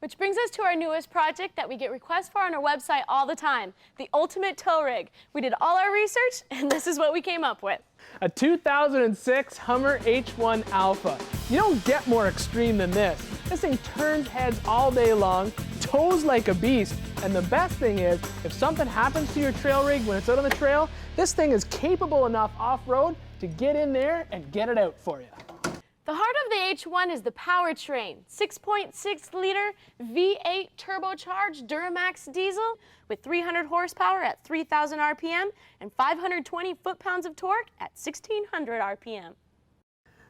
Which brings us to our newest project that we get requests for on our website all the time, the ultimate tow rig. We did all our research, and this is what we came up with. A 2006 Hummer H1 Alpha. You don't get more extreme than this. This thing turns heads all day long, tows like a beast, and the best thing is, if something happens to your trail rig when it's out on the trail, this thing is capable enough off-road to get in there and get it out for you. The heart of the H1 is the powertrain, 6.6-liter V8 turbocharged Duramax diesel with 300 horsepower at 3,000 RPM and 520 foot-pounds of torque at 1,600 RPM.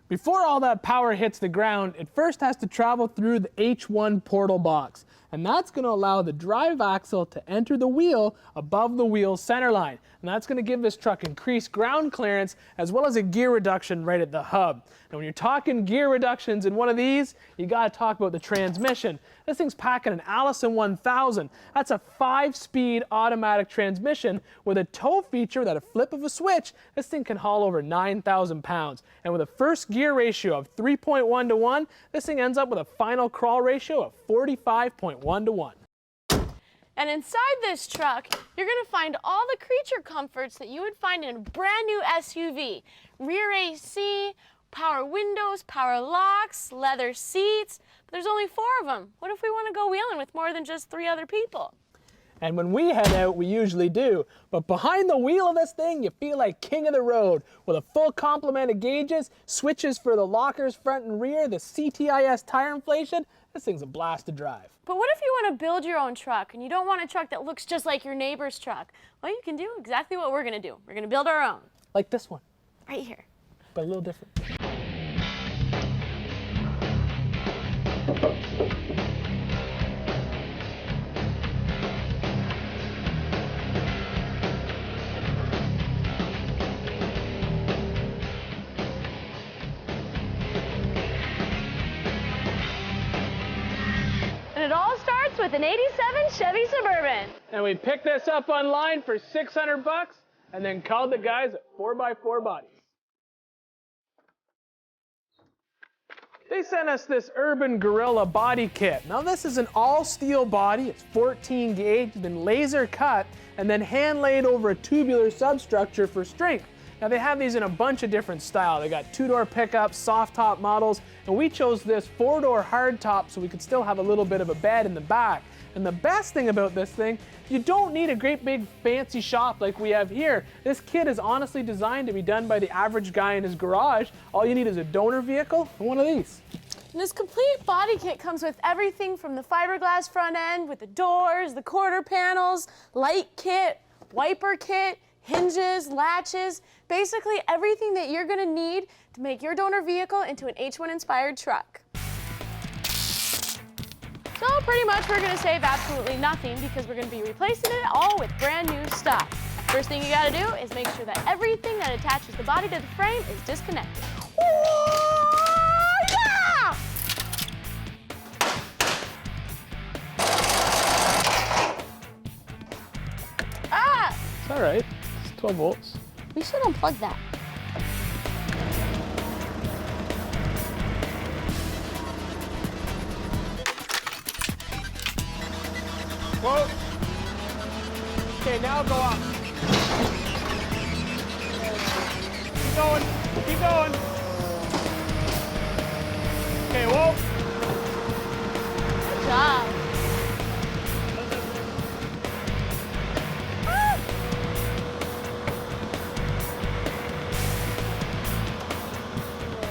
Before all that power hits the ground, it first has to travel through the H1 portal box, and that's going to allow the drive axle to enter the wheel above the wheel center line. And that's going to give this truck increased ground clearance as well as a gear reduction right at the hub. Now when you're talking gear reductions in one of these, you got to talk about the transmission. This thing's packing an Allison 1000. That's a 5-speed automatic transmission with a tow feature that a flip of a switch, this thing can haul over 9,000 pounds. And with a first gear ratio of 3.1 to 1, this thing ends up with a final crawl ratio of 45.1 to 1. And inside this truck, you're going to find all the creature comforts that you would find in a brand new SUV. Rear AC, power windows, power locks, leather seats. But there's only 4 of them. What if we want to go wheeling with more than just 3 other people? And when we head out, we usually do. But behind the wheel of this thing, you feel like king of the road. With a full complement of gauges, switches for the lockers front and rear, the CTIS tire inflation, this thing's a blast to drive. But what if you want to build your own truck and you don't want a truck that looks just like your neighbor's truck? Well, you can do exactly what we're going to do. We're going to build our own. Like this one. Right here. But a little different. And it all starts with an 87 Chevy Suburban. And we picked this up online for $600 and then called the guys at 4x4 Bodies. They sent us this Urban Gorilla body kit. Now this is an all steel body, it's 14 gauge, been laser cut and then hand laid over a tubular substructure for strength. Now they have these in a bunch of different styles. They got 2-door pickups, soft top models, and we chose this 4-door hard top so we could still have a little bit of a bed in the back. And the best thing about this thing, you don't need a great big fancy shop like we have here. This kit is honestly designed to be done by the average guy in his garage. All you need is a donor vehicle and one of these. And this complete body kit comes with everything from the fiberglass front end with the doors, the quarter panels, light kit, wiper kit, hinges, latches, basically everything that you're going to need to make your donor vehicle into an H1 inspired truck. So pretty much we're going to save absolutely nothing because we're going to be replacing it all with brand new stuff. First thing you got to do is make sure that everything that attaches the body to the frame is disconnected. Yeah! Ah! It's all right. It's 12 volts. We should unplug that. Whoa. Okay, now go up. Keep going. Keep going. Okay, whoa. Good job.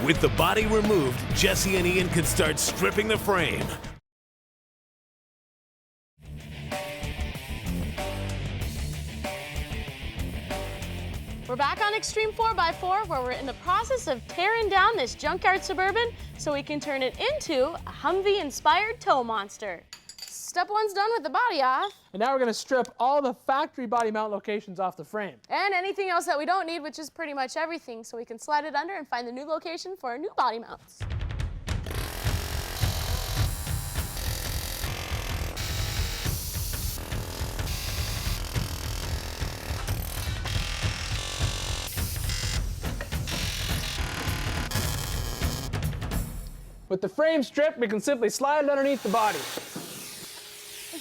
With the body removed, Jessi and Ian can start stripping the frame. We're back on Extreme 4x4 where we're in the process of tearing down this junkyard Suburban so we can turn it into a Humvee-inspired tow monster. Step 1's done with the body off. And now we're going to strip all the factory body mount locations off the frame. And anything else that we don't need, which is pretty much everything, so we can slide it under and find the new location for our new body mounts. With the frame stripped, we can simply slide it underneath the body.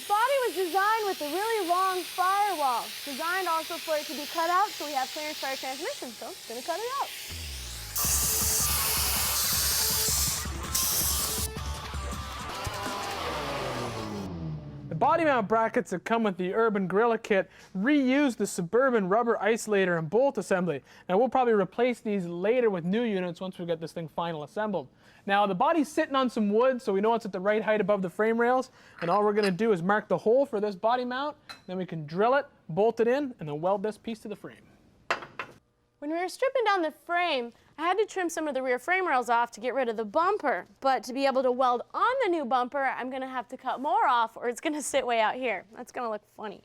This body was designed with a really long firewall, designed also for it to be cut out so we have clearance for our transmission, so I'm going to cut it out. The body mount brackets that come with the Urban Gorilla kit reuse the Suburban rubber isolator and bolt assembly. Now we'll probably replace these later with new units once we get this thing final assembled. Now the body's sitting on some wood, so we know it's at the right height above the frame rails, and all we're going to do is mark the hole for this body mount, then we can drill it, bolt it in, and then weld this piece to the frame. When we were stripping down the frame, I had to trim some of the rear frame rails off to get rid of the bumper, but to be able to weld on the new bumper, I'm going to have to cut more off or it's going to sit way out here. That's going to look funny.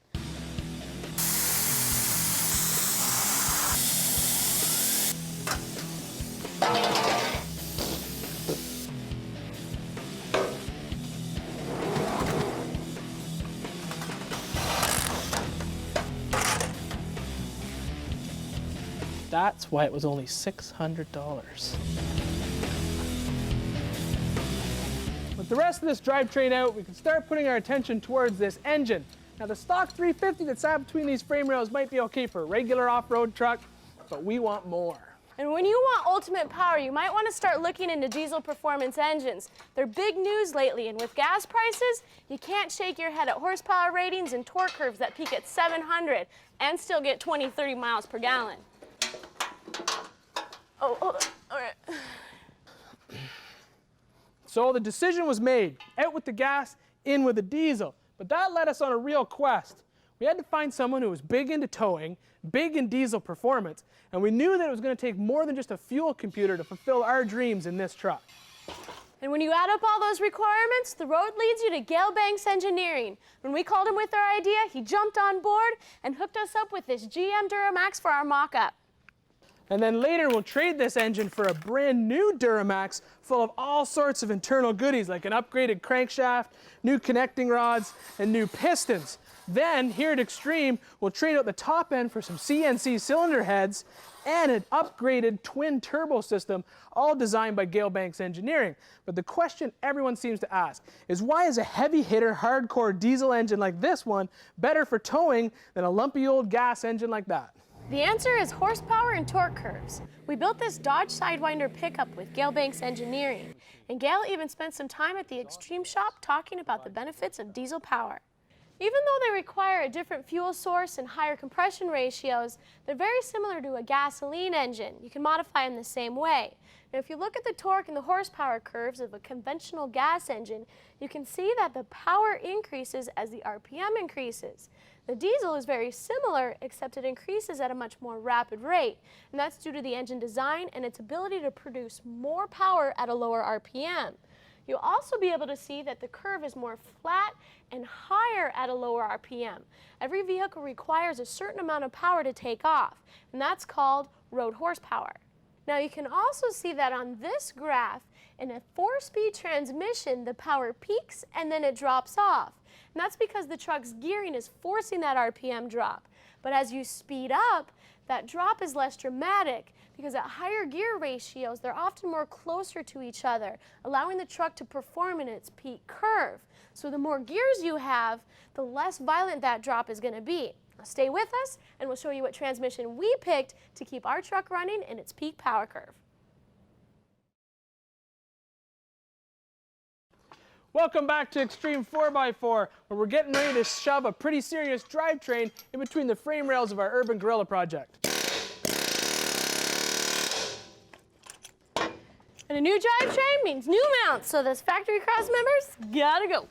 That's why it was only $600. With the rest of this drivetrain out, we can start putting our attention towards this engine. Now the stock 350 that's sat between these frame rails might be okay for a regular off-road truck, but we want more. And when you want ultimate power, you might want to start looking into diesel performance engines. They're big news lately, and with gas prices, you can't shake your head at horsepower ratings and torque curves that peak at 700 and still get 20, 30 miles per gallon. Oh, hold on. All right. So the decision was made, out with the gas, in with the diesel. But that led us on a real quest. We had to find someone who was big into towing, big in diesel performance, and we knew that it was going to take more than just a fuel computer to fulfill our dreams in this truck. And when you add up all those requirements, the road leads you to Gale Banks Engineering. When we called him with our idea, he jumped on board and hooked us up with this GM Duramax for our mock-up. And then later we'll trade this engine for a brand new Duramax full of all sorts of internal goodies like an upgraded crankshaft, new connecting rods, and new pistons. Then here at Extreme, we'll trade out the top end for some CNC cylinder heads and an upgraded twin turbo system, all designed by Gale Banks Engineering. But the question everyone seems to ask is, why is a heavy hitter hardcore diesel engine like this one better for towing than a lumpy old gas engine like that? The answer is horsepower and torque curves. We built this Dodge Sidewinder pickup with Gale Banks Engineering, and Gale even spent some time at the Extreme shop talking about the benefits of diesel power. Even though they require a different fuel source and higher compression ratios, they're very similar to a gasoline engine. You can modify them the same way. Now, if you look at the torque and the horsepower curves of a conventional gas engine, you can see that the power increases as the RPM increases. The diesel is very similar, except it increases at a much more rapid rate, and that's due to the engine design and its ability to produce more power at a lower RPM. You'll also be able to see that the curve is more flat and higher at a lower RPM. Every vehicle requires a certain amount of power to take off, and that's called road horsepower. Now you can also see that on this graph, in a 4-speed transmission, the power peaks and then it drops off. And that's because the truck's gearing is forcing that RPM drop. But as you speed up, that drop is less dramatic because at higher gear ratios, they're often more closer to each other, allowing the truck to perform in its peak curve. So the more gears you have, the less violent that drop is going to be. Now stay with us and we'll show you what transmission we picked to keep our truck running in its peak power curve. Welcome back to Extreme 4x4, where we're getting ready to shove a pretty serious drivetrain in between the frame rails of our Urban Gorilla project. And a new drivetrain means new mounts, so those factory cross members gotta go.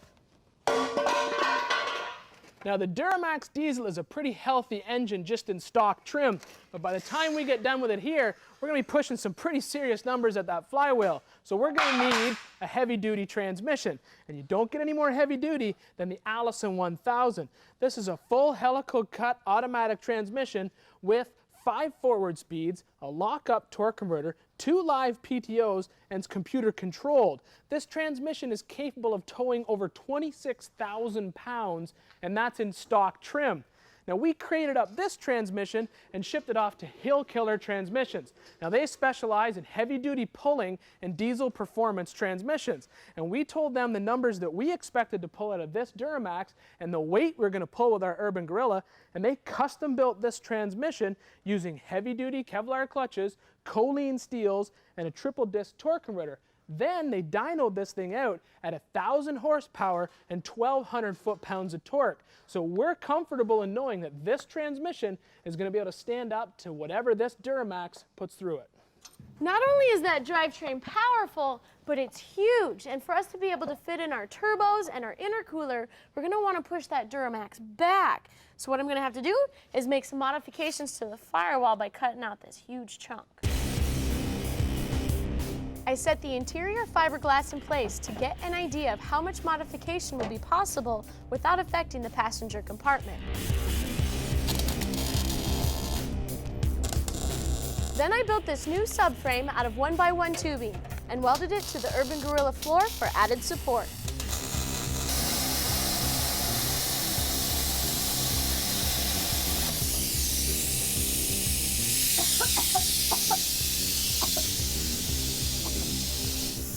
Now the Duramax diesel is a pretty healthy engine just in stock trim, but by the time we get done with it here, we're going to be pushing some pretty serious numbers at that flywheel. So we're going to need a heavy-duty transmission, and you don't get any more heavy-duty than the Allison 1000. This is a full helical cut automatic transmission with 5 forward speeds, a lock-up torque converter, 2 live PTOs, and it's computer controlled. This transmission is capable of towing over 26,000 pounds, and that's in stock trim. Now we created up this transmission and shipped it off to Hill Killer Transmissions. Now they specialize in heavy duty pulling and diesel performance transmissions. And we told them the numbers that we expected to pull out of this Duramax and the weight we're going to pull with our Urban Gorilla, and they custom built this transmission using heavy duty Kevlar clutches, choline steels, and a triple disc torque converter. Then they dynoed this thing out at 1,000 horsepower and 1,200 foot-pounds of torque. So we're comfortable in knowing that this transmission is going to be able to stand up to whatever this Duramax puts through it. Not only is that drivetrain powerful, but it's huge. And for us to be able to fit in our turbos and our intercooler, we're going to want to push that Duramax back. So what I'm going to have to do is make some modifications to the firewall by cutting out this huge chunk. I set the interior fiberglass in place to get an idea of how much modification will be possible without affecting the passenger compartment. Then I built this new subframe out of 1x1 tubing and welded it to the Urban Gorilla floor for added support.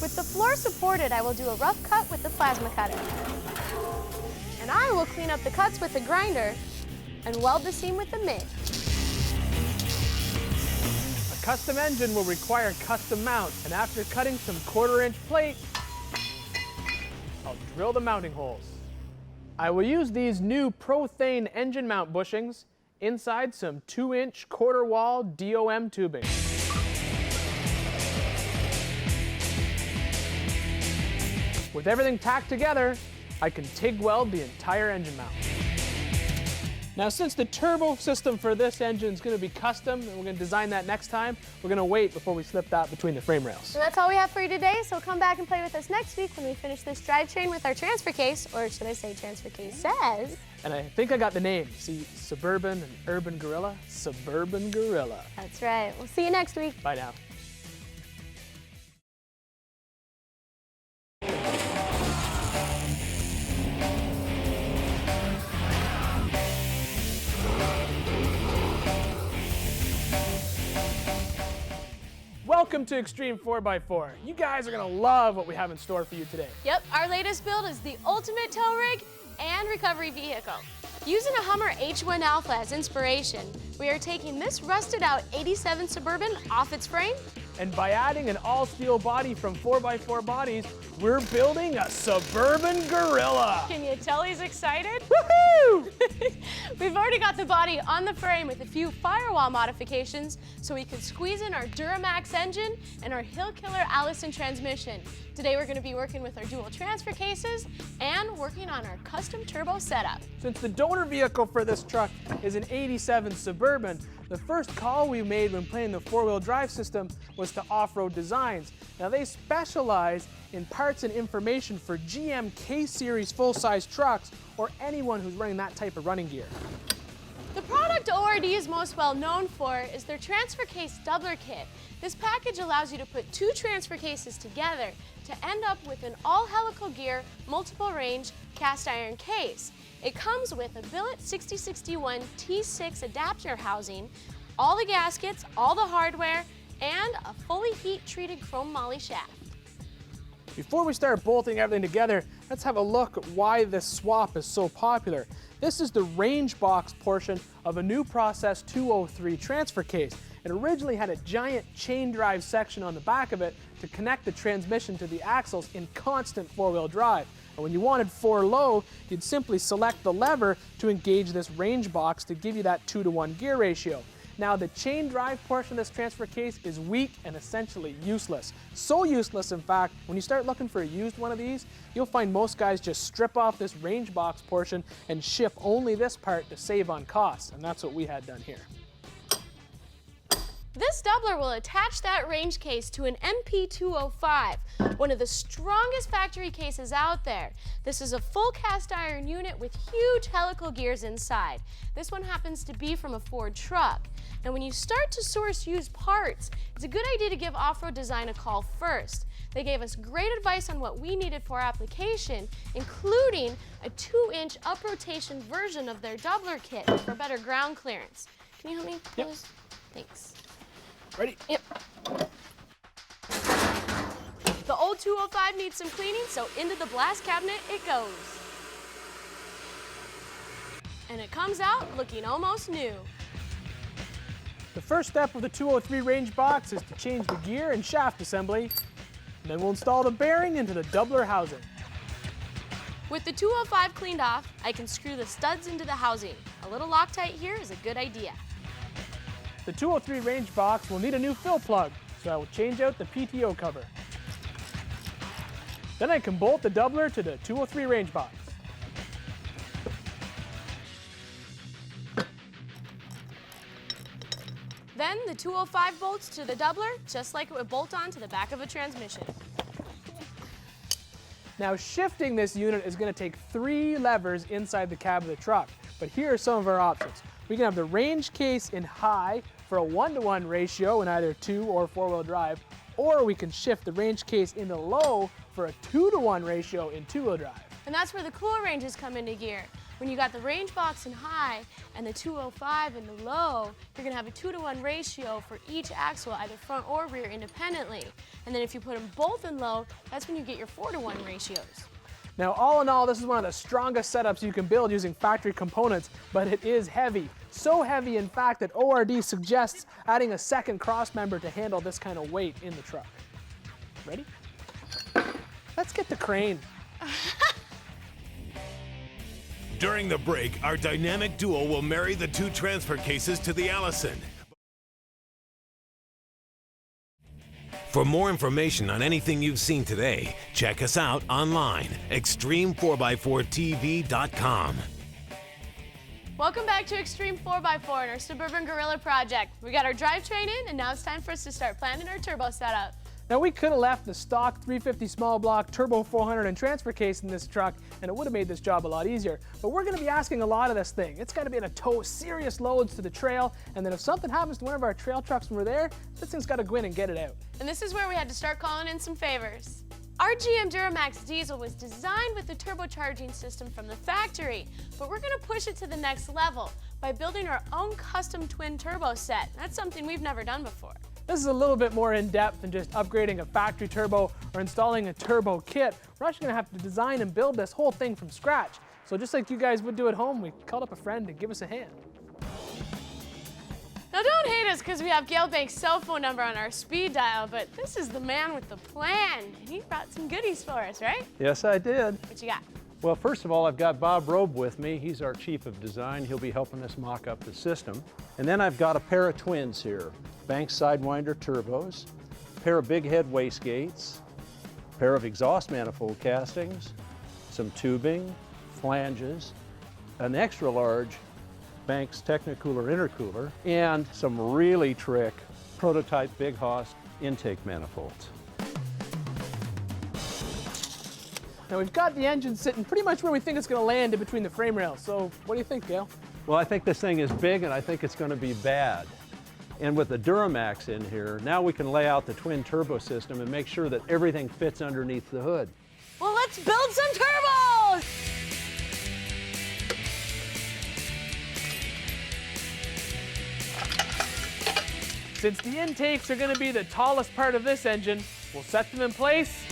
With the floor supported, I will do a rough cut with the plasma cutter. And I will clean up the cuts with the grinder and weld the seam with the MIG. A custom engine will require custom mounts, and after cutting some 1/4-inch plate, I'll drill the mounting holes. I will use these new Prothane engine mount bushings inside some 2-inch 1/4 wall DOM tubing. With everything tacked together, I can TIG weld the entire engine mount. Now, since the turbo system for this engine is going to be custom, and we're going to design that next time, we're going to wait before we slip that between the frame rails. So that's all we have for you today, so come back and play with us next week when we finish this drivetrain with our transfer case, or should I say transfer cases. And I think I got the name. See, Suburban and Urban Gorilla, Suburban Gorilla. That's right. We'll see you next week. Bye now. Welcome to Extreme 4x4. You guys are gonna love what we have in store for you today. Yep, our latest build is the ultimate tow rig and recovery vehicle. Using a Hummer H1 Alpha as inspiration, we are taking this rusted out 87 Suburban off its frame. And by adding an all-steel body from 4x4 bodies, we're building a Suburban Gorilla. Can you tell he's excited? Woohoo! We've already got the body on the frame with a few firewall modifications so we could squeeze in our Duramax engine and our Hill Killer Allison transmission. Today we're going to be working with our dual transfer cases and working on our custom turbo setup. Since the donor vehicle for this truck is an 87 Suburban, the first call we made when playing the 4-wheel drive system was to Off-Road Designs. Now they specialize in parts and information for GM K-Series full-size trucks or anyone who's running that type of running gear. The product ORD is most well known for is their transfer case doubler kit. This package allows you to put 2 transfer cases together to end up with an all helical gear, multiple range cast iron case. It comes with a billet 6061 T6 adapter housing, all the gaskets, all the hardware, and a fully heat-treated chrome moly shaft. Before we start bolting everything together, let's have a look at why this swap is so popular. This is the range box portion of a new Process 203 transfer case. It originally had a giant chain drive section on the back of it to connect the transmission to the axles in constant 4-wheel drive. And when you wanted 4 low, you'd simply select the lever to engage this range box to give you that 2-to-1 gear ratio. Now the chain drive portion of this transfer case is weak and essentially useless. So useless, in fact, when you start looking for a used one of these, you'll find most guys just strip off this range box portion and ship only this part to save on costs, and that's what we had done here. This doubler will attach that range case to an MP205, one of the strongest factory cases out there. This is a full cast iron unit with huge helical gears inside. This one happens to be from a Ford truck. Now when you start to source used parts, it's a good idea to give Off-Road Design a call first. They gave us great advice on what we needed for our application, including a 2-inch up rotation version of their doubler kit for better ground clearance. Can you help me close? Yep. Thanks. Ready? Yep. The old 205 needs some cleaning, so into the blast cabinet it goes. And it comes out looking almost new. The first step of the 203 range box is to change the gear and shaft assembly. And then we'll install the bearing into the doubler housing. With the 205 cleaned off, I can screw the studs into the housing. A little Loctite here is a good idea. The 203 range box will need a new fill plug, so I will change out the PTO cover. Then I can bolt the doubler to the 203 range box. Then the 205 bolts to the doubler, just like it would bolt on to the back of a transmission. Now shifting this unit is going to take 3 levers inside the cab of the truck, but here are some of our options. We can have the range case in high for a 1-to-1 ratio in either 2 or 4-wheel drive, or we can shift the range case into low for a 2-to-1 ratio in 2-wheel drive. And that's where the cool ranges come into gear. When you got the range box in high and the 205 in the low, you're gonna have a 2-to-1 ratio for each axle, either front or rear independently. And then if you put them both in low, that's when you get your 4-to-1 ratios. Now all in all, this is one of the strongest setups you can build using factory components, but it is heavy. So heavy, in fact, that ORD suggests adding a second cross member to handle this kind of weight in the truck. Ready? Let's get the crane. During the break, our dynamic duo will marry the 2 transfer cases to the Allison. For more information on anything you've seen today, check us out online, extreme4x4tv.com. Welcome back to Extreme 4x4 and our Suburban Gorilla project. We got our drivetrain in, and now it's time for us to start planning our turbo setup. Now we could have left the stock 350 small block turbo 400 and transfer case in this truck, and it would have made this job a lot easier. But we're going to be asking a lot of this thing. It's got to be able to tow serious loads to the trail, and then if something happens to one of our trail trucks when we're there, this thing's got to go in and get it out. And this is where we had to start calling in some favors. Our GM Duramax diesel was designed with the turbocharging system from the factory, but we're going to push it to the next level by building our own custom twin turbo set. That's something we've never done before. This is a little bit more in-depth than just upgrading a factory turbo or installing a turbo kit. We're actually going to have to design and build this whole thing from scratch. So just like you guys would do at home, we called up a friend to give us a hand. Now don't hate us because we have Gale Banks' cell phone number on our speed dial, but this is the man with the plan. And he brought some goodies for us, right? Yes, I did. What you got? Well, first of all, I've got Bob Robe with me. He's our chief of design. He'll be helping us mock up the system. And then I've got a pair of twins here, Banks Sidewinder turbos, a pair of big head wastegates, a pair of exhaust manifold castings, some tubing, flanges, an extra large Banks Technicooler intercooler, and some really trick prototype Big Hoss intake manifolds. Now we've got the engine sitting pretty much where we think it's going to land in between the frame rails. So what do you think, Gale? Well, I think this thing is big and I think it's going to be bad. And with the Duramax in here, now we can lay out the twin turbo system and make sure that everything fits underneath the hood. Well, let's build some turbos! Since the intakes are going to be the tallest part of this engine, we'll set them in place.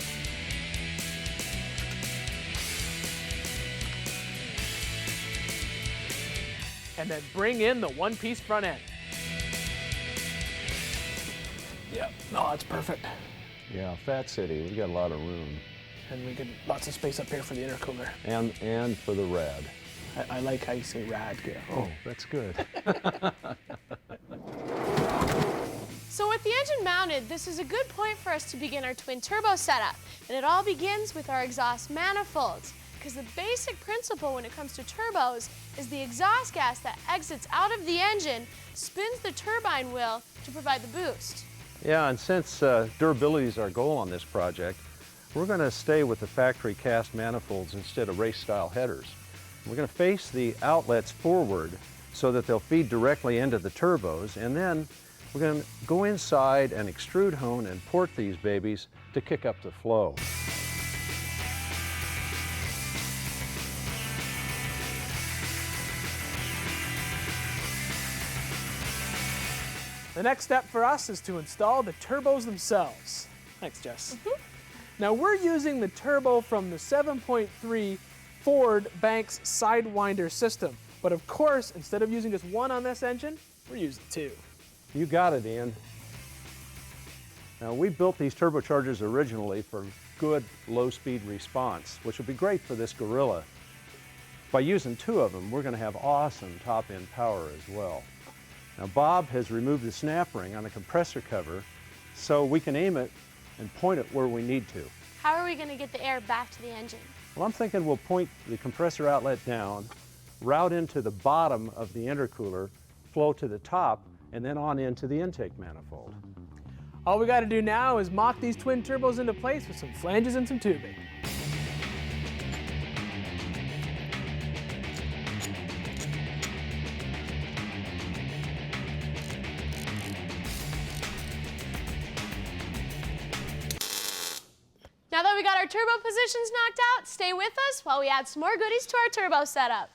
And then bring in the one-piece front end. Yep, no, that's perfect. Yeah, Fat City, we've got a lot of room. And we get lots of space up here for the intercooler. And for the rad. I like how you say rad, Gale. Oh, that's good. So with the engine mounted, this is a good point for us to begin our twin turbo setup. And it all begins with our exhaust manifolds. Because the basic principle when it comes to turbos is the exhaust gas that exits out of the engine spins the turbine wheel to provide the boost. Yeah, and since durability is our goal on this project, we're going to stay with the factory cast manifolds instead of race-style headers. We're going to face the outlets forward so that they'll feed directly into the turbos, and then we're going to go inside and extrude hone and port these babies to kick up the flow. The next step for us is to install the turbos themselves. Thanks, Jess. Now we're using the turbo from the 7.3 Ford Banks Sidewinder system. But of course, instead of using just one on this engine, we're using two. You got it, Ian. Now, we built these turbochargers originally for good low-speed response, which will be great for this Gorilla. By using two of them, we're going to have awesome top-end power as well. Now, Bob has removed the snap ring on the compressor cover so we can aim it and point it where we need to. How are we going to get the air back to the engine? Well, I'm thinking we'll point the compressor outlet down, route into the bottom of the intercooler, flow to the top, and then on into the intake manifold. All we got to do now is mock these twin turbos into place with some flanges and some tubing. Now that we got our turbo positions knocked out, stay with us while we add some more goodies to our turbo setup.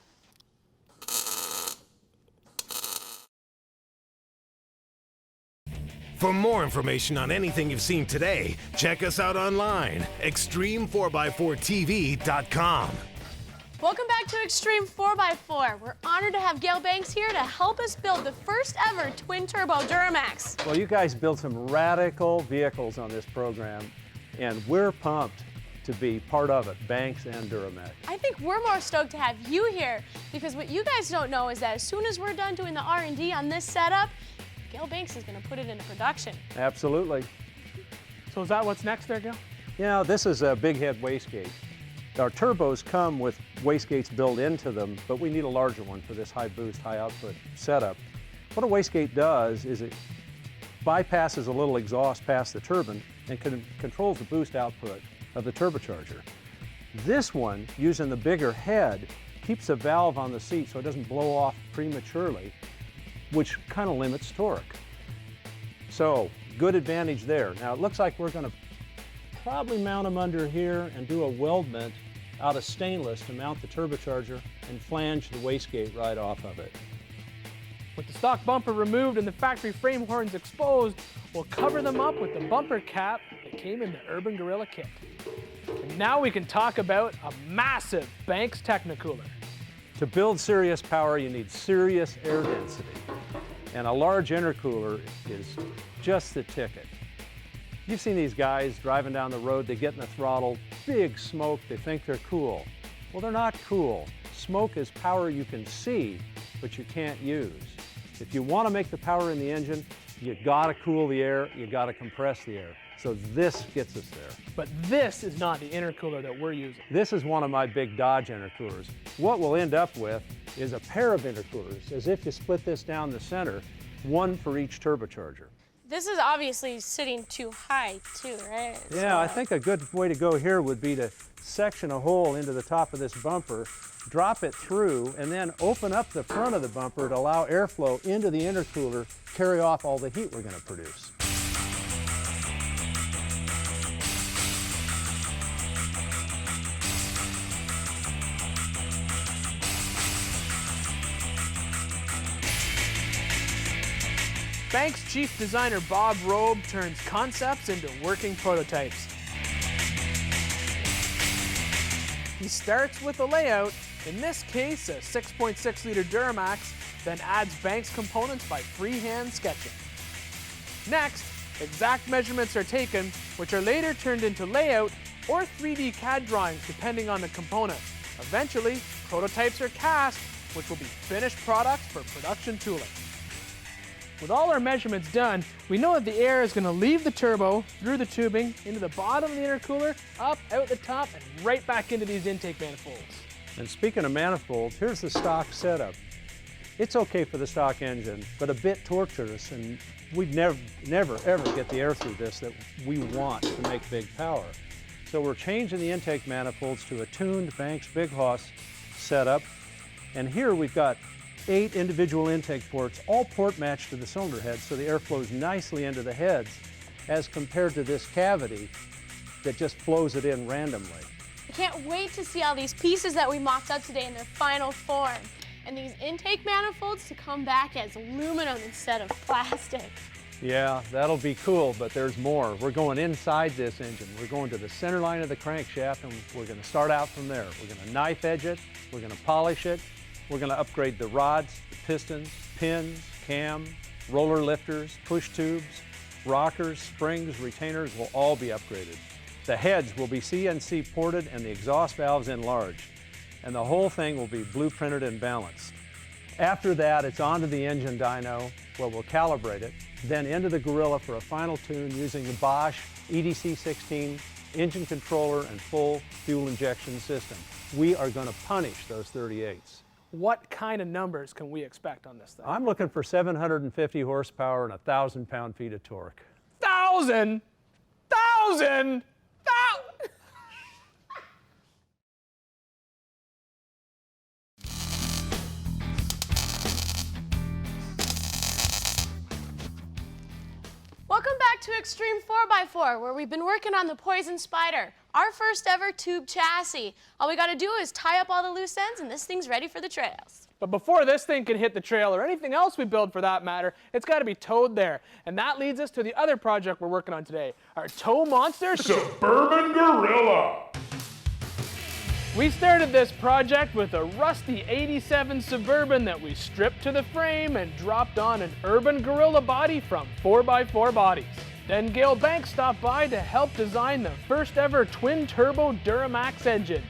For more information on anything you've seen today, check us out online, extreme4x4tv.com. Welcome back to Extreme 4x4. We're honored to have Gale Banks here to help us build the first ever twin turbo Duramax. Well, you guys built some radical vehicles on this program, and we're pumped to be part of it, Banks and Duramax. I think we're more stoked to have you here because what you guys don't know is that as soon as we're done doing the R&D on this setup, Gale Banks is going to put it into production. Absolutely. So is that what's next there, Gale? Yeah, this is a big head wastegate. Our turbos come with wastegates built into them, but we need a larger one for this high boost, high output setup. What a wastegate does is it bypasses a little exhaust past the turbine and controls the boost output of the turbocharger. This one, using the bigger head, keeps a valve on the seat so it doesn't blow off prematurely, which kind of limits torque. So, good advantage there. Now, it looks like we're going to probably mount them under here and do a weldment out of stainless to mount the turbocharger and flange the wastegate right off of it. With the stock bumper removed and the factory frame horns exposed, we'll cover them up with the bumper cap that came in the Urban Gorilla kit. And now we can talk about a massive Banks Technicooler. To build serious power, you need serious air density. And a large intercooler is just the ticket. You've seen these guys driving down the road, they get in the throttle, big smoke, they think they're cool. Well, they're not cool. Smoke is power you can see, but you can't use. If you want to make the power in the engine, you gotta cool the air, you gotta compress the air. So this gets us there. But this is not the intercooler that we're using. This is one of my big Dodge intercoolers. What we'll end up with is a pair of intercoolers, as if you split this down the center, one for each turbocharger. This is obviously sitting too high too, right? Yeah, I think a good way to go here would be to section a hole into the top of this bumper, drop it through, and then open up the front of the bumper to allow airflow into the intercooler, carry off all the heat we're going to produce. Banks chief designer Bob Robe turns concepts into working prototypes. He starts with a layout, in this case a 6.6 liter Duramax, then adds Banks components by freehand sketching. Next, exact measurements are taken, which are later turned into layout or 3D CAD drawings depending on the component. Eventually, prototypes are cast, which will be finished products for production tooling. With all our measurements done, we know that the air is going to leave the turbo, through the tubing, into the bottom of the intercooler, up, out the top, and right back into these intake manifolds. And speaking of manifolds, here's the stock setup. It's okay for the stock engine, but a bit tortuous, and we'd never ever get the air through this that we want to make big power. So we're changing the intake manifolds to a tuned Banks Big Hoss setup, and here we've got 8 individual intake ports, all port matched to the cylinder head, so the air flows nicely into the heads as compared to this cavity that just flows it in randomly. I can't wait to see all these pieces that we mocked up today in their final form. and these intake manifolds to come back as aluminum instead of plastic. Yeah, that'll be cool, but there's more. We're going inside this engine. We're going to the center line of the crankshaft, and we're going to start out from there. We're going to knife edge it, we're going to polish it, we're going to upgrade the rods, the pistons, pins, cam, roller lifters, push tubes, rockers, springs, retainers will all be upgraded. The heads will be CNC ported and the exhaust valves enlarged, and the whole thing will be blueprinted and balanced. After that, it's onto the engine dyno, where we'll calibrate it, then into the Gorilla for a final tune using the Bosch EDC16 engine controller and full fuel injection system. We are going to punish those 38s. What kind of numbers can we expect on this thing? I'm looking for 750 horsepower and 1,000 pound-feet of torque. 1,000? 1,000? Welcome back to Extreme 4x4, where we've been working on the Poison Spider, our first ever tube chassis. All we gotta do is tie up all the loose ends and this thing's ready for the trails. But before this thing can hit the trail, or anything else we build for that matter, it's got to be towed there. And that leads us to the other project we're working on today, our tow monster Suburban Gorilla. We started this project with a rusty 87 Suburban that we stripped to the frame and dropped on an urban Gorilla body from 4x4 bodies. Then Gale Banks stopped by to help design the first ever twin-turbo Duramax engine.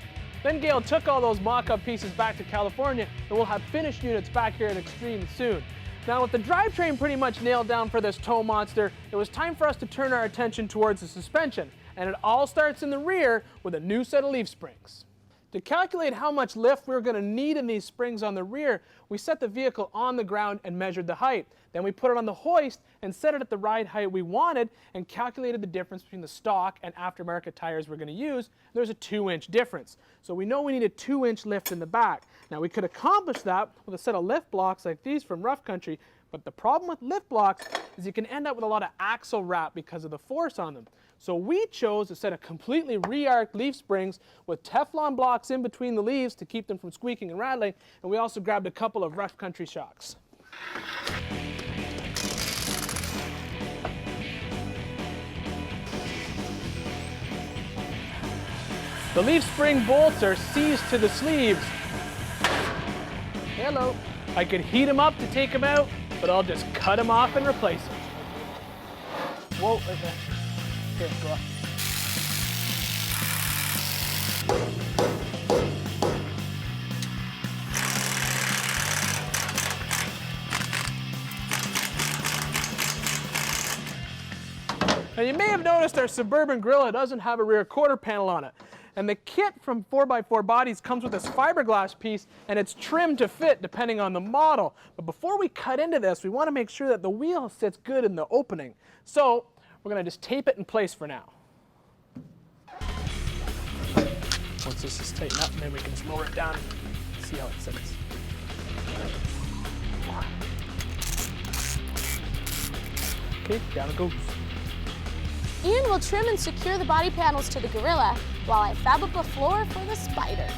Then Gale took all those mock-up pieces back to California, and we'll have finished units back here at Extreme soon. Now, with the drivetrain pretty much nailed down for this tow monster, it was time for us to turn our attention towards the suspension, and it all starts in the rear with a new set of leaf springs. To calculate how much lift we're going to need in these springs on the rear, we set the vehicle on the ground and measured the height. Then we put it on the hoist and set it at the ride height we wanted and calculated the difference between the stock and aftermarket tires we're going to use. There's a 2-inch difference. So we know we need a 2-inch lift in the back. Now we could accomplish that with a set of lift blocks like these from Rough Country, but the problem with lift blocks is you can end up with a lot of axle wrap because of the force on them. So we chose a set of completely re-arced leaf springs with Teflon blocks in between the leaves to keep them from squeaking and rattling, and we also grabbed a couple of Rough Country shocks. The leaf spring bolts are seized to the sleeves. Hello. I could heat them up to take them out, but I'll just cut them off and replace them. Whoa, right there. Here, go up. Now you may have noticed our Suburban Gorilla doesn't have a rear quarter panel on it. And the kit from 4x4 Bodies comes with this fiberglass piece, and it's trimmed to fit depending on the model. But before we cut into this, we want to make sure that the wheel sits good in the opening. So we're going to just tape it in place for now. Once this is tightened up, then we can just lower it down and see how it sits. Okay, down it goes. Ian will trim and secure the body panels to the Gorilla while I fab up a floor for the Spider.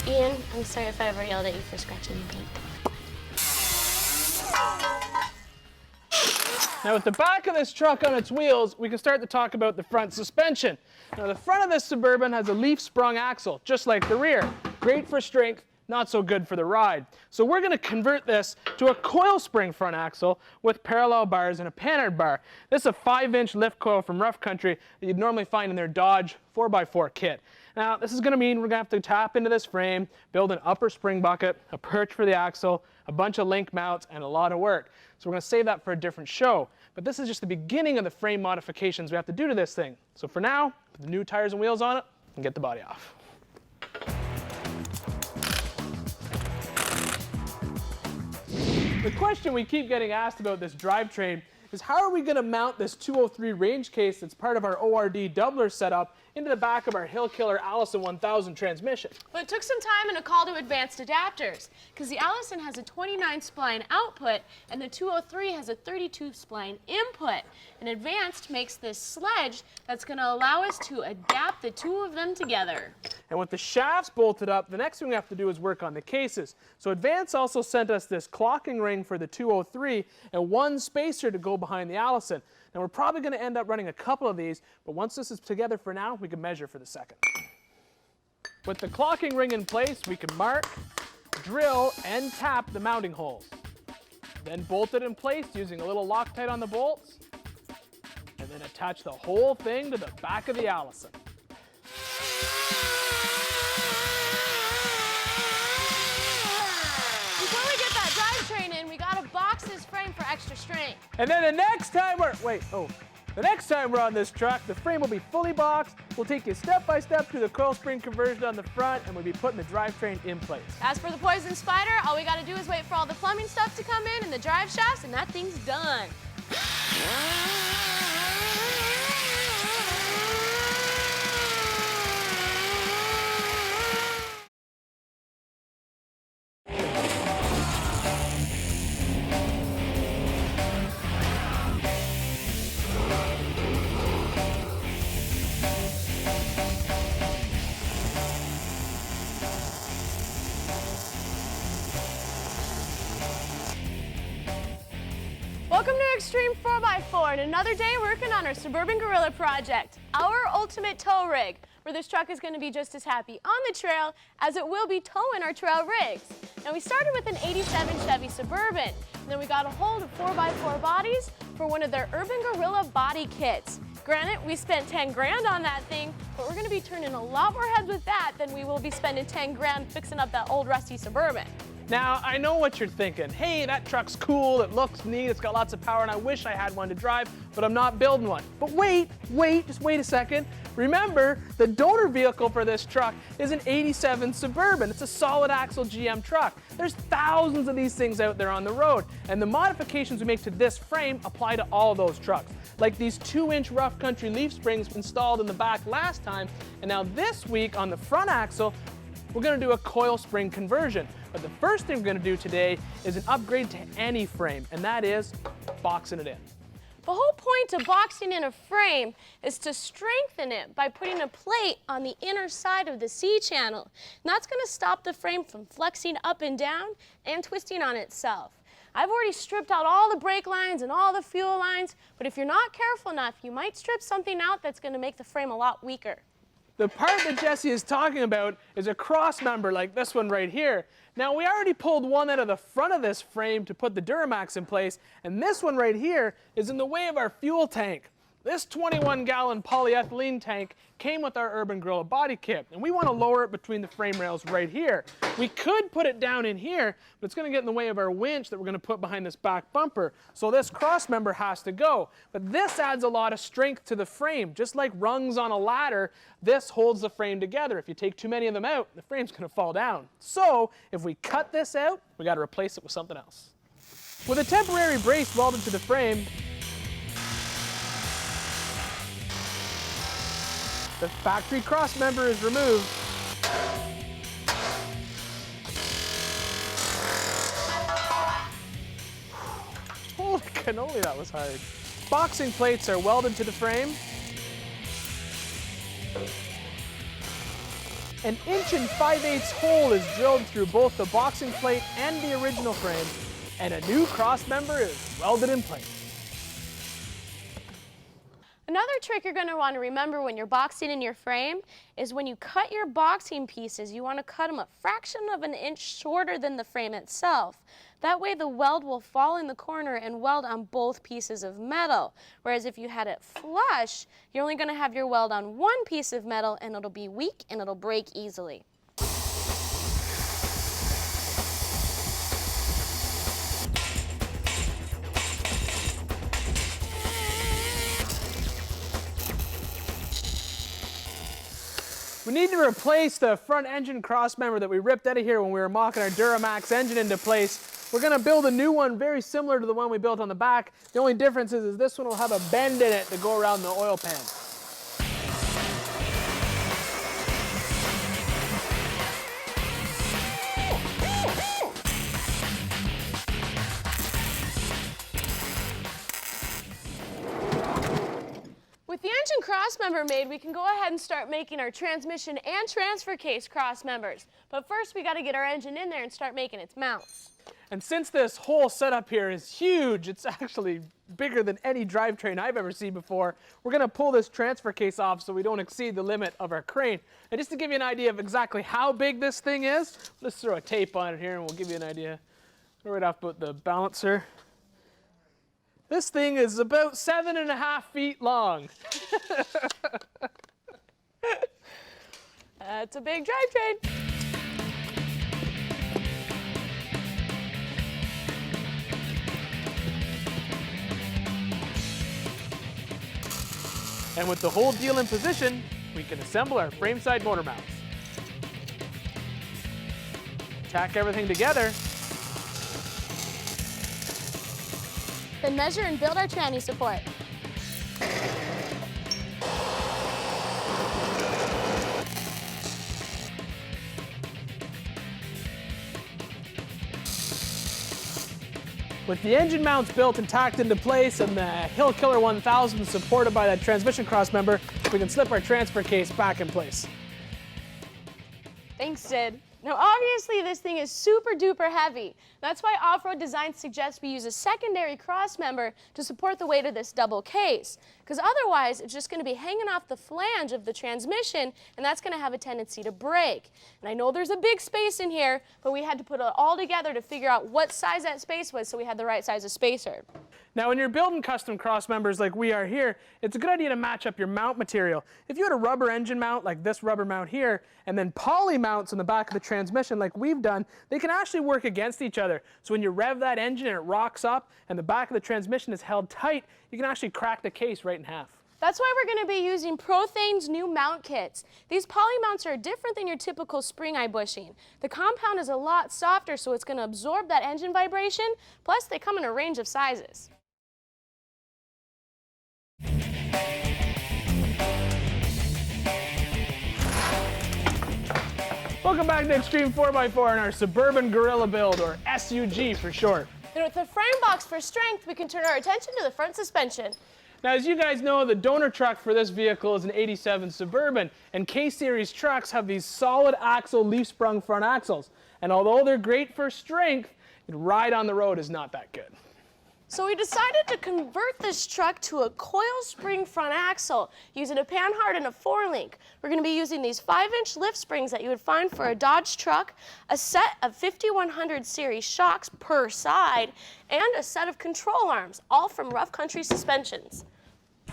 Ian, I'm sorry if I ever yelled at you for scratching the paint. Now with the back of this truck on its wheels, we can start to talk about the front suspension. Now the front of this Suburban has a leaf sprung axle, just like the rear. Great for strength, not so good for the ride. So we're going to convert this to a coil spring front axle with parallel bars and a panhard bar. This is a 5-inch lift coil from Rough Country that you'd normally find in their Dodge 4x4 kit. Now this is going to mean we're going to have to tap into this frame, build an upper spring bucket, a perch for the axle, a bunch of link mounts, and a lot of work. So we're going to save that for a different show. But this is just the beginning of the frame modifications we have to do to this thing. So for now, put the new tires and wheels on it and get the body off. The question we keep getting asked about this drivetrain is how are we going to mount this 203 range case that's part of our ORD doubler setup into the back of our Hill Killer Allison 1000 transmission. Well, it took some time and a call to advanced adapters, because the Allison has a 29 spline output and the 203 has a 32 spline input. And advanced makes this sledge that's going to allow us to adapt the two of them together. And with the shafts bolted up, the next thing we have to do is work on the cases. So Advance also sent us this clocking ring for the 203 and one spacer to go behind the Allison. Now we're probably going to end up running a couple of these, but once this is together for now, we can measure for the second. With the clocking ring in place, we can mark, drill, and tap the mounting holes. Then bolt it in place using a little Loctite on the bolts, and then attach the whole thing to the back of the Allison. Before we get that drivetrain in, we gotta box this frame for extra strength. And then the next time we're on this truck, the frame will be fully boxed. We'll take you step by step through the coil spring conversion on the front, and we'll be putting the drivetrain in place. As for the Poison Spider, all we gotta do is wait for all the plumbing stuff to come in and the drive shafts, and that thing's done. Welcome to Extreme 4x4 and another day working on our Suburban Gorilla project, our ultimate tow rig, where this truck is going to be just as happy on the trail as it will be towing our trail rigs. Now we started with an 87 Chevy Suburban, and then we got a hold of 4x4 bodies for one of their Urban Gorilla body kits. Granted, we spent 10 grand on that thing, but we're going to be turning a lot more heads with that than we will be spending 10 grand fixing up that old rusty Suburban. Now, I know what you're thinking. Hey, that truck's cool, it looks neat, it's got lots of power, and I wish I had one to drive, but I'm not building one. But wait, just wait a second. Remember, the donor vehicle for this truck is an 87 Suburban. It's a solid axle GM truck. There's thousands of these things out there on the road, and the modifications we make to this frame apply to all of those trucks. Like these 2-inch Rough Country leaf springs installed in the back last time, and now this week on the front axle, we're going to do a coil spring conversion. But the first thing we're going to do today is an upgrade to any frame, and that is boxing it in. The whole point of boxing in a frame is to strengthen it by putting a plate on the inner side of the C-channel. And that's going to stop the frame from flexing up and down and twisting on itself. I've already stripped out all the brake lines and all the fuel lines, but if you're not careful enough, you might strip something out that's going to make the frame a lot weaker. The part that Jessi is talking about is a cross member like this one right here. Now we already pulled one out of the front of this frame to put the Duramax in place, and this one right here is in the way of our fuel tank. This 21-gallon polyethylene tank came with our Urban Gorilla body kit, and we want to lower it between the frame rails right here. We could put it down in here, but it's going to get in the way of our winch that we're going to put behind this back bumper, so this cross member has to go. But this adds a lot of strength to the frame. Just like rungs on a ladder, this holds the frame together. If you take too many of them out, the frame's going to fall down. So if we cut this out, we got to replace it with something else. With a temporary brace welded to the frame, the factory cross member is removed. Holy cannoli, that was hard. Boxing plates are welded to the frame. An 1 5/8 hole is drilled through both the boxing plate and the original frame, and a new cross member is welded in place. Another trick you're going to want to remember when you're boxing in your frame is when you cut your boxing pieces, you want to cut them a fraction of an inch shorter than the frame itself. That way the weld will fall in the corner and weld on both pieces of metal. Whereas if you had it flush, you're only going to have your weld on one piece of metal and it'll be weak and it'll break easily. We need to replace the front engine crossmember that we ripped out of here when we were mocking our Duramax engine into place. We're going to build a new one very similar to the one we built on the back. The only difference is this one will have a bend in it to go around the oil pan. With the engine crossmember made, we can go ahead and start making our transmission and transfer case crossmembers. But first, we got to get our engine in there and start making its mounts. And since this whole setup here is huge, it's actually bigger than any drivetrain I've ever seen before, we're going to pull this transfer case off so we don't exceed the limit of our crane. And just to give you an idea of exactly how big this thing is, let's throw a tape on it here and we'll give you an idea right off about the balancer. This thing is about 7.5 feet long. That's a big drivetrain. And with the whole deal in position, we can assemble our frame side motor mounts. Tack everything together. Then measure and build our tranny support. With the engine mounts built and tacked into place and the Hill Killer 1000 supported by that transmission crossmember, we can slip our transfer case back in place. Thanks, Sid. Now obviously this thing is super duper heavy. That's why off-road design suggests we use a secondary crossmember to support the weight of this double case. Because otherwise it's just going to be hanging off the flange of the transmission and that's going to have a tendency to break. And I know there's a big space in here, but we had to put it all together to figure out what size that space was so we had the right size of spacer. Now when you're building custom crossmembers like we are here, it's a good idea to match up your mount material. If you had a rubber engine mount like this rubber mount here, and then poly mounts on the back of the transmission like we've done, they can actually work against each other. So when you rev that engine and it rocks up and the back of the transmission is held tight, you can actually crack the case right in half. That's why we're going to be using Prothane's new mount kits. These poly mounts are different than your typical spring eye bushing. The compound is a lot softer, so it's going to absorb that engine vibration, plus they come in a range of sizes. Welcome back to Extreme 4x4 in our Suburban Gorilla build, or SUG for short. And with the frame box for strength, we can turn our attention to the front suspension. Now, as you guys know, the donor truck for this vehicle is an '87 Suburban, and K-Series trucks have these solid axle leaf-sprung front axles. And although they're great for strength, the ride on the road is not that good. So we decided to convert this truck to a coil spring front axle using a panhard and a 4-link. We're going to be using these 5-inch lift springs that you would find for a Dodge truck, a set of 5100 series shocks per side, and a set of control arms, all from Rough Country Suspensions.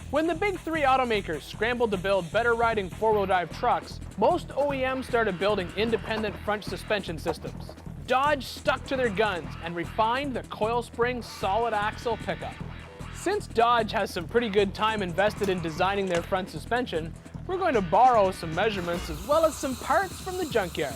When the big three automakers scrambled to build better riding four-wheel drive trucks, most OEMs started building independent front suspension systems. Dodge stuck to their guns and refined the coil spring solid axle pickup. Since Dodge has some pretty good time invested in designing their front suspension, we're going to borrow some measurements as well as some parts from the junkyard.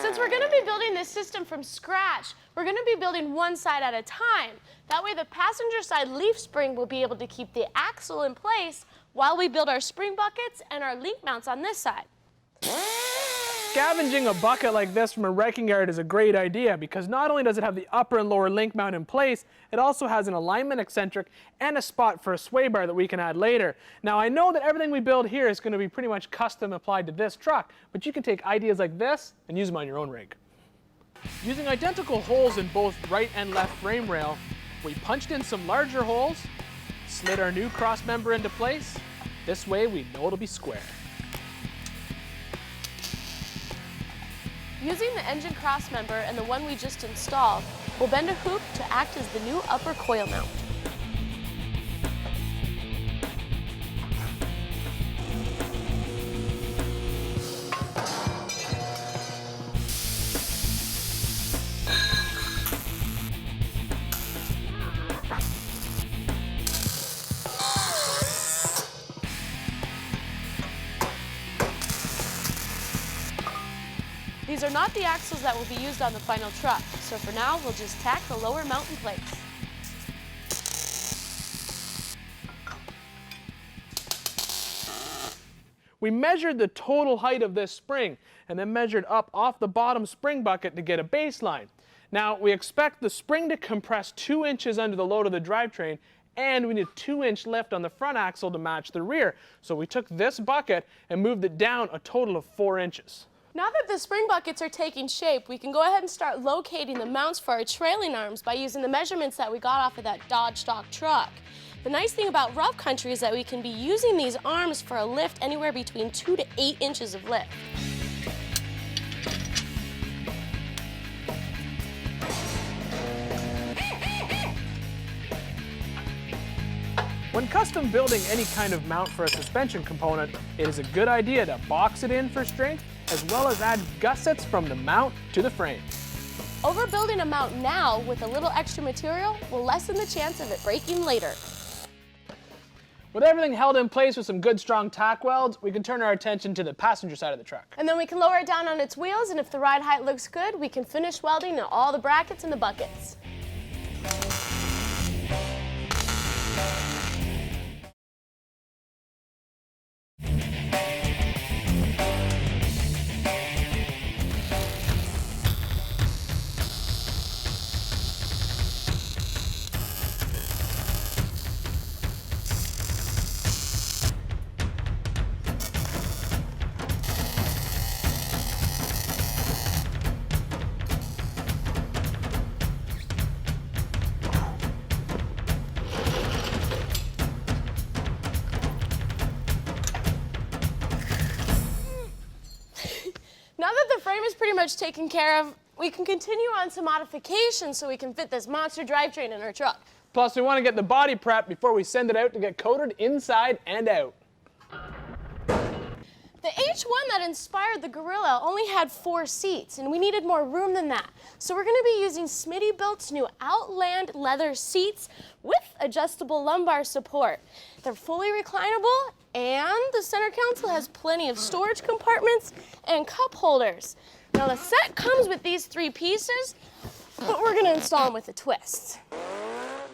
Since we're going to be building this system from scratch, we're going to be building one side at a time. That way the passenger side leaf spring will be able to keep the axle in place while we build our spring buckets and our link mounts on this side. Scavenging a bucket like this from a wrecking yard is a great idea because not only does it have the upper and lower link mount in place, it also has an alignment eccentric and a spot for a sway bar that we can add later. Now I know that everything we build here is going to be pretty much custom applied to this truck, but you can take ideas like this and use them on your own rig. Using identical holes in both right and left frame rail, we punched in some larger holes, slid our new cross member into place. This way we know it'll be square. Using the engine cross member and the one we just installed, we'll bend a hoop to act as the new upper coil mount. These are not the axles that will be used on the final truck, so for now we'll just tack the lower mount in place. We measured the total height of this spring and then measured up off the bottom spring bucket to get a baseline. Now we expect the spring to compress 2 inches under the load of the drivetrain, and we need a 2-inch lift on the front axle to match the rear. So we took this bucket and moved it down a total of 4 inches. Now that the spring buckets are taking shape, we can go ahead and start locating the mounts for our trailing arms by using the measurements that we got off of that Dodge stock truck. The nice thing about rough country is that we can be using these arms for a lift anywhere between 2 to 8 inches of lift. When custom building any kind of mount for a suspension component, it is a good idea to box it in for strength, as well as add gussets from the mount to the frame. Overbuilding a mount now with a little extra material will lessen the chance of it breaking later. With everything held in place with some good strong tack welds, we can turn our attention to the passenger side of the truck. And then we can lower it down on its wheels, and if the ride height looks good, we can finish welding all the brackets and the buckets. Now that the frame is pretty much taken care of, we can continue on some modifications so we can fit this monster drivetrain in our truck. Plus, we want to get the body prepped before we send it out to get coated inside and out. The H1 that inspired the Gorilla only had 4 seats, and we needed more room than that. So we're going to be using Smittybilt's new Outland leather seats with adjustable lumbar support. They're fully reclinable, and the center console has plenty of storage compartments and cup holders. Now the set comes with these 3 pieces, but we're going to install them with a twist.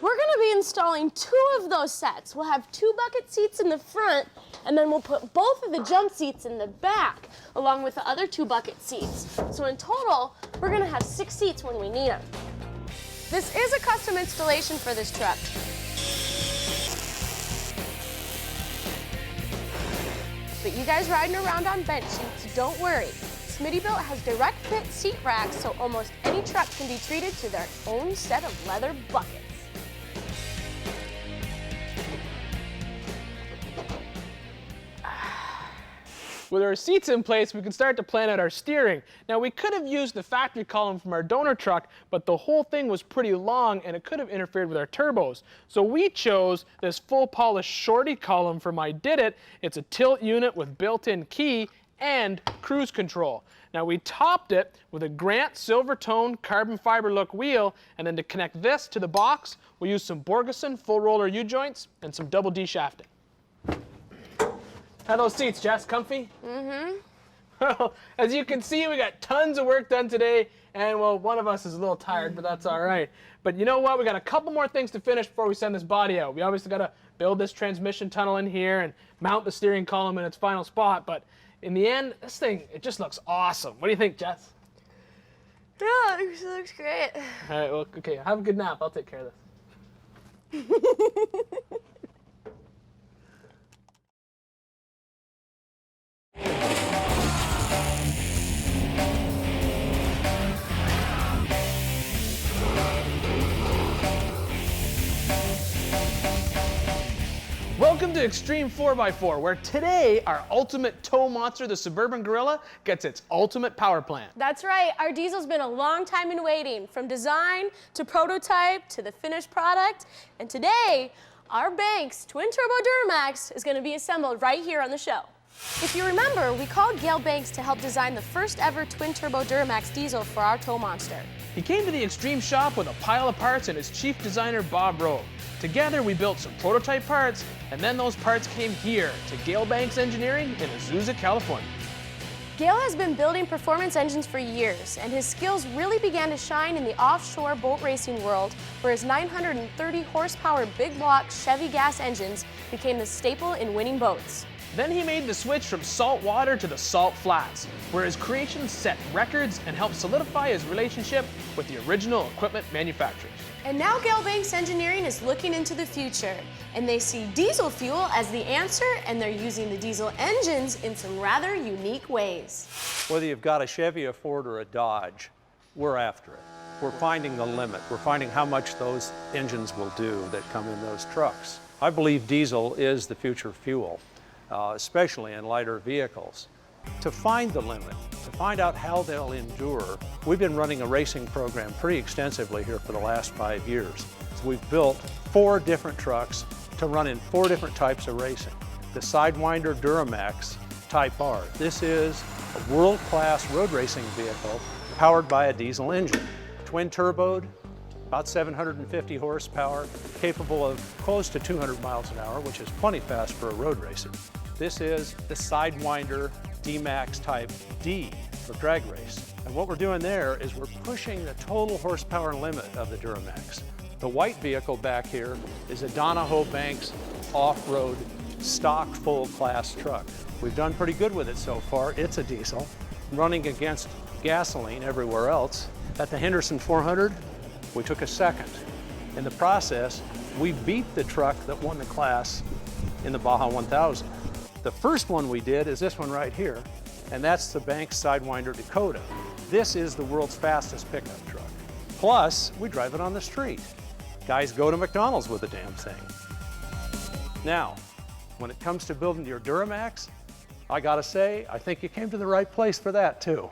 We're going to be installing 2 of those sets. We'll have 2 bucket seats in the front, and then we'll put both of the jump seats in the back, along with the other 2 bucket seats. So in total, we're going to have 6 seats when we need them. This is a custom installation for this truck. But you guys riding around on bench seats, don't worry. Smittybilt has direct fit seat racks, so almost any truck can be treated to their own set of leather buckets. With our seats in place, we can start to plan out our steering. Now, we could have used the factory column from our donor truck, but the whole thing was pretty long and it could have interfered with our turbos. So we chose this full polish shorty column from I Did It. It's a tilt unit with built-in key and cruise control. Now, we topped it with a Grant silver tone carbon fiber look wheel, and then to connect this to the box, we used some Borgeson full roller U-joints and some double D shafting. How are those seats, Jess? Comfy? Mm-hmm. Well, as you can see, we got tons of work done today, and well, one of us is a little tired, but that's all right. But you know what? We got a couple more things to finish before we send this body out. We obviously got to build this transmission tunnel in here and mount the steering column in its final spot, but in the end, this thing, it just looks awesome. What do you think, Jess? Yeah, it looks great. All right, well, okay, have a good nap. I'll take care of this. to Extreme 4x4, where today our ultimate tow monster, the Suburban Gorilla, gets its ultimate power plant. That's right, our diesel's been a long time in waiting, from design to prototype to the finished product. And today, our Banks twin turbo Duramax is going to be assembled right here on the show. If you remember, we called Gale Banks to help design the first ever twin turbo Duramax diesel for our tow monster. He came to the Extreme shop with a pile of parts and his chief designer, Bob Rowe. Together, we built some prototype parts, and then those parts came here to Gale Banks Engineering in Azusa, California. Gale has been building performance engines for years, and his skills really began to shine in the offshore boat racing world, where his 930 horsepower big block Chevy gas engines became the staple in winning boats. Then he made the switch from salt water to the salt flats, where his creations set records and helped solidify his relationship with the original equipment manufacturers. And now Gale Banks Engineering is looking into the future, and they see diesel fuel as the answer, and they're using the diesel engines in some rather unique ways. Whether you've got a Chevy, a Ford, or a Dodge, we're after it. We're finding the limit. We're finding how much those engines will do that come in those trucks. I believe diesel is the future fuel, especially in lighter vehicles. To find the limit, to find out how they'll endure, we've been running a racing program pretty extensively here for the last 5 years. So we've built 4 different trucks to run in 4 different types of racing. The Sidewinder Duramax Type R. This is a world-class road racing vehicle powered by a diesel engine. Twin turboed, about 750 horsepower, capable of close to 200 miles an hour, which is plenty fast for a road racer. This is the Sidewinder D-Max Type D for drag race. And what we're doing there is we're pushing the total horsepower limit of the Duramax. The white vehicle back here is a Donahoe Banks off-road stock full-class truck. We've done pretty good with it so far. It's a diesel, running against gasoline everywhere else. At the Henderson 400, we took a second. In the process, we beat the truck that won the class in the Baja 1000. The first one we did is this one right here, and that's the Banks Sidewinder Dakota. This is the world's fastest pickup truck. Plus, we drive it on the street. Guys go to McDonald's with the damn thing. Now, when it comes to building your Duramax, I gotta say, I think you came to the right place for that too.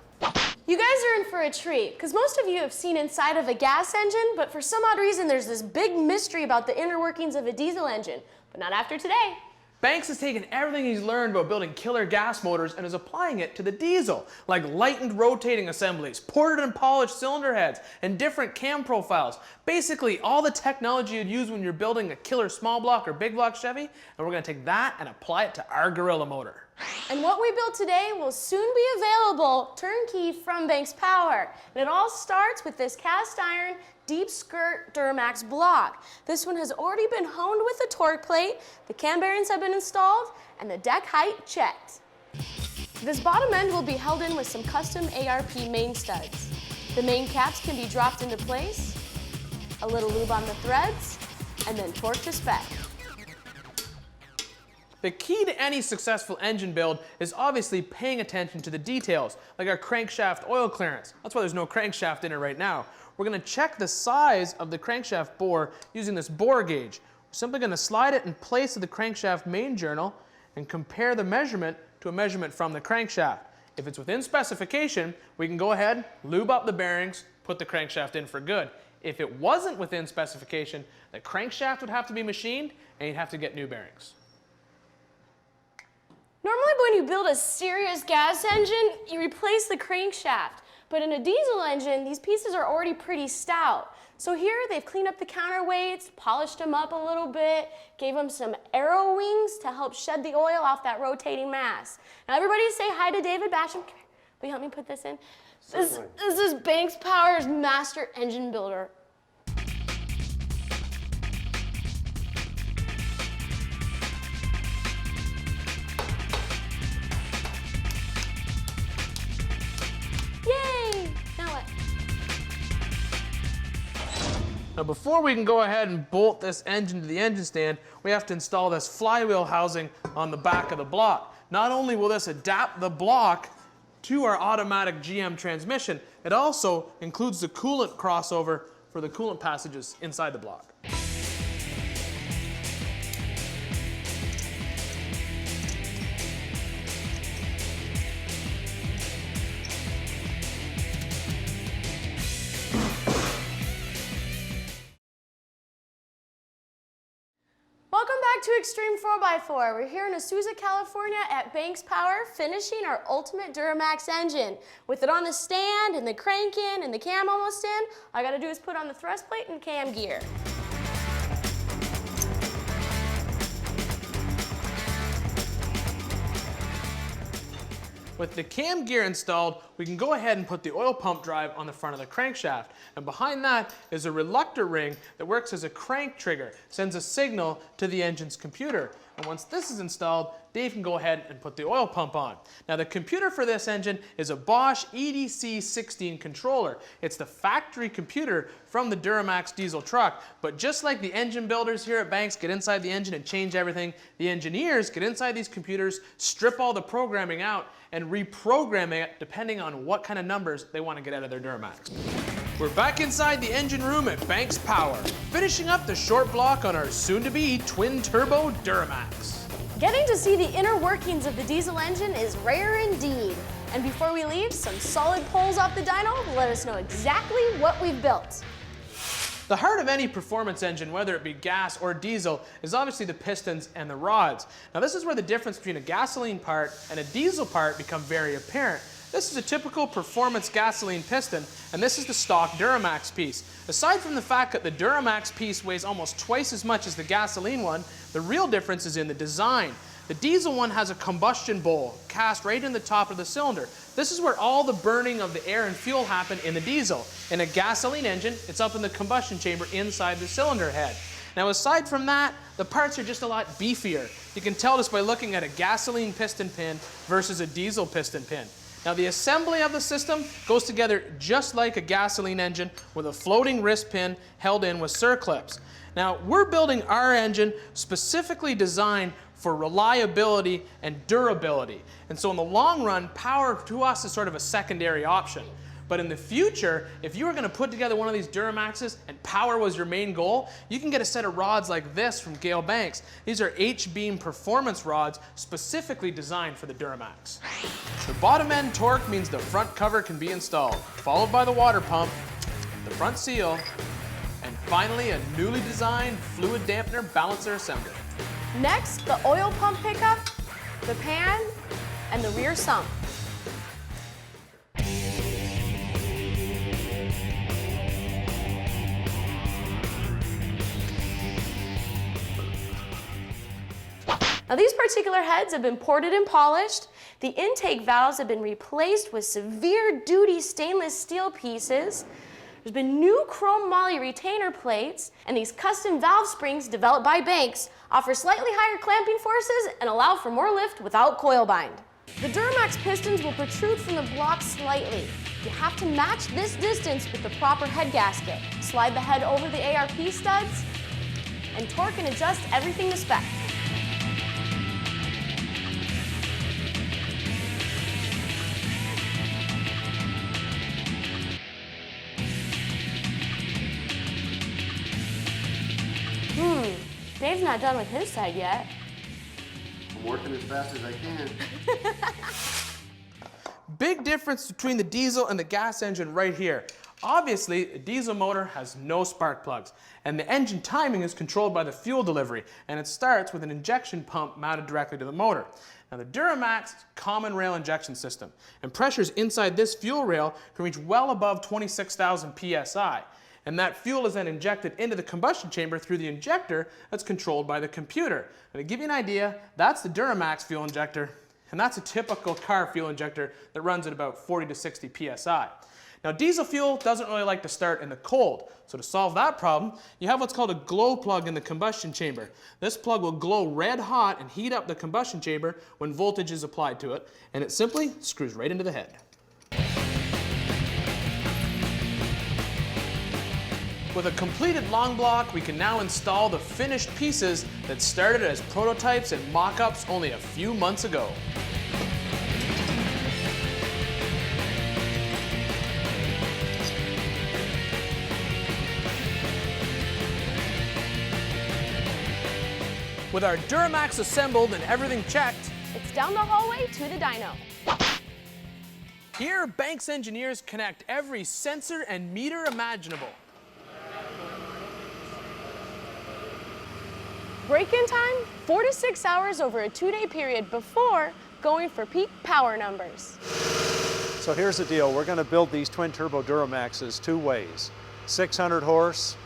You guys are in for a treat, because most of you have seen inside of a gas engine, but for some odd reason there's this big mystery about the inner workings of a diesel engine, but not after today. Banks has taken everything he's learned about building killer gas motors and is applying it to the diesel, like lightened rotating assemblies, ported and polished cylinder heads, and different cam profiles. Basically, all the technology you'd use when you're building a killer small block or big block Chevy, and we're gonna take that and apply it to our Gorilla motor. And what we built today will soon be available turnkey from Banks Power. And it all starts with this cast iron deep skirt Duramax block. This one has already been honed with a torque plate, the cam bearings have been installed, and the deck height checked. This bottom end will be held in with some custom ARP main studs. The main caps can be dropped into place, a little lube on the threads, and then torque to spec. The key to any successful engine build is obviously paying attention to the details, like our crankshaft oil clearance. That's why there's no crankshaft in it right now. We're gonna check the size of the crankshaft bore using this bore gauge. We're simply gonna slide it in place of the crankshaft main journal and compare the measurement to a measurement from the crankshaft. If it's within specification, we can go ahead, lube up the bearings, put the crankshaft in for good. If it wasn't within specification, the crankshaft would have to be machined and you'd have to get new bearings. Normally when you build a serious gas engine, you replace the crankshaft. But in a diesel engine, these pieces are already pretty stout. So here they've cleaned up the counterweights, polished them up a little bit, gave them some arrow wings to help shed the oil off that rotating mass. Now everybody say hi to David Basham. Come here. Will you help me put this in? This is Banks Power's master engine builder. Yay! Now what? Now before we can go ahead and bolt this engine to the engine stand, we have to install this flywheel housing on the back of the block. Not only will this adapt the block to our automatic GM transmission, it also includes the coolant crossover for the coolant passages inside the block. back to Extreme 4x4. We're here in Azusa, California at Banks Power, finishing our ultimate Duramax engine. With it on the stand, and the crank in, and the cam almost in, all I gotta do is put on the thrust plate and cam gear. With the cam gear installed, we can go ahead and put the oil pump drive on the front of the crankshaft. And behind that is a reluctor ring that works as a crank trigger, sends a signal to the engine's computer. And once this is installed, Dave can go ahead and put the oil pump on. Now the computer for this engine is a Bosch EDC16 controller. It's the factory computer from the Duramax diesel truck. But just like the engine builders here at Banks get inside the engine and change everything, the engineers get inside these computers, strip all the programming out, and reprogram it depending on what kind of numbers they want to get out of their Duramax. We're back inside the engine room at Banks Power, finishing up the short block on our soon-to-be twin-turbo Duramax. Getting to see the inner workings of the diesel engine is rare indeed. And before we leave, some solid pulls off the dyno will let us know exactly what we've built. The heart of any performance engine, whether it be gas or diesel, is obviously the pistons and the rods. Now this is where the difference between a gasoline part and a diesel part become very apparent. This is a typical performance gasoline piston, and this is the stock Duramax piece. Aside from the fact that the Duramax piece weighs almost twice as much as the gasoline one, the real difference is in the design. The diesel one has a combustion bowl cast right in the top of the cylinder. This is where all the burning of the air and fuel happen in the diesel. In a gasoline engine, it's up in the combustion chamber inside the cylinder head. Now aside from that, the parts are just a lot beefier. You can tell this by looking at a gasoline piston pin versus a diesel piston pin. Now the assembly of the system goes together just like a gasoline engine with a floating wrist pin held in with circlips. Now we're building our engine specifically designed for reliability and durability. And so in the long run, power to us is sort of a secondary option. But in the future, if you were going to put together one of these Duramaxes and power was your main goal, you can get a set of rods like this from Gale Banks. These are H-beam performance rods specifically designed for the Duramax. The bottom end torque means the front cover can be installed, followed by the water pump, the front seal, and finally a newly designed fluid dampener balancer assembly. Next, the oil pump pickup, the pan, and the rear sump. Now these particular heads have been ported and polished. The intake valves have been replaced with severe duty stainless steel pieces. There's been new chrome moly retainer plates, and these custom valve springs developed by Banks offer slightly higher clamping forces and allow for more lift without coil bind. The Duramax pistons will protrude from the block slightly. You have to match this distance with the proper head gasket. Slide the head over the ARP studs, and torque and adjust everything to spec. Dave's not done with his side yet. I'm working as fast as I can. Big difference between the diesel and the gas engine right here. Obviously, a diesel motor has no spark plugs, and the engine timing is controlled by the fuel delivery, and it starts with an injection pump mounted directly to the motor. Now the Duramax is a common rail injection system, and pressures inside this fuel rail can reach well above 26,000 psi. And that fuel is then injected into the combustion chamber through the injector that's controlled by the computer. And to give you an idea, that's the Duramax fuel injector, and that's a typical car fuel injector that runs at about 40 to 60 psi. Now diesel fuel doesn't really like to start in the cold, so to solve that problem, you have what's called a glow plug in the combustion chamber. This plug will glow red hot and heat up the combustion chamber when voltage is applied to it, and it simply screws right into the head. With a completed long block, we can now install the finished pieces that started as prototypes and mock-ups only a few months ago. With our Duramax assembled and everything checked, It's down the hallway to the dyno. here Banks engineers connect every sensor and meter imaginable. Break-in time, 4 to 6 hours over a 2-day period before going for peak power numbers. So here's the deal. We're going to build these twin turbo Duramaxes two ways. 600 horse,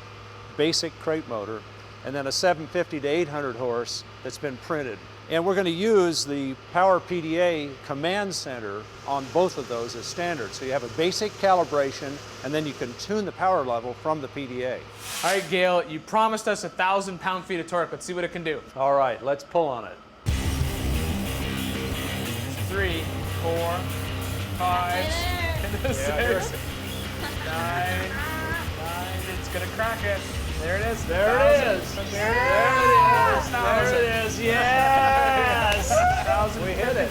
basic crate motor, and then a 750 to 800 horse that's been printed. And we're going to use the Power PDA command center on both of those as standard. So you have a basic calibration, and then you can tune the power level from the PDA. All right, Gale, you promised us 1,000 pound-feet of torque. Let's see what it can do. All right, let's pull on it. 3, 4, 5, 6, 9. It's gonna crack it. There it is. There it is. There it is. There it is. Yes! 1,000. We hit it.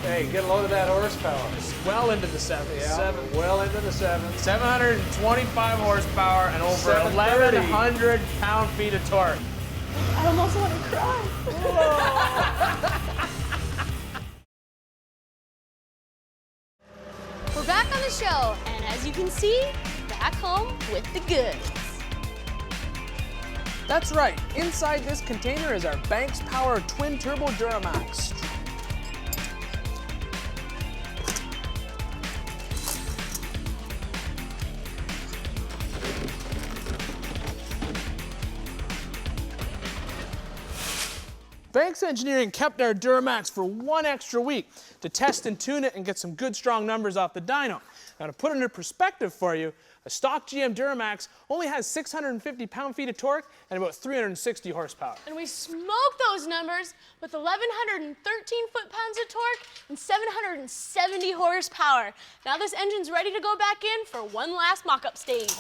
Hey, get a load of that horsepower. Well into the 7. Yeah, well into the 7. 725 horsepower and over 730. 1,100 pound-feet of torque. I almost want to cry. We're back on the show, and as you can see, back home with the goods. That's right. Inside this container is our Banks Power Twin Turbo Duramax. Banks Engineering kept our Duramax for 1 extra week to test and tune it and get some good strong numbers off the dyno. Now to put it into perspective for you, a stock GM Duramax only has 650 pound-feet of torque and about 360 horsepower. And we smoked those numbers with 1,113 foot-pounds of torque and 770 horsepower. Now this engine's ready to go back in for one last mock-up stage.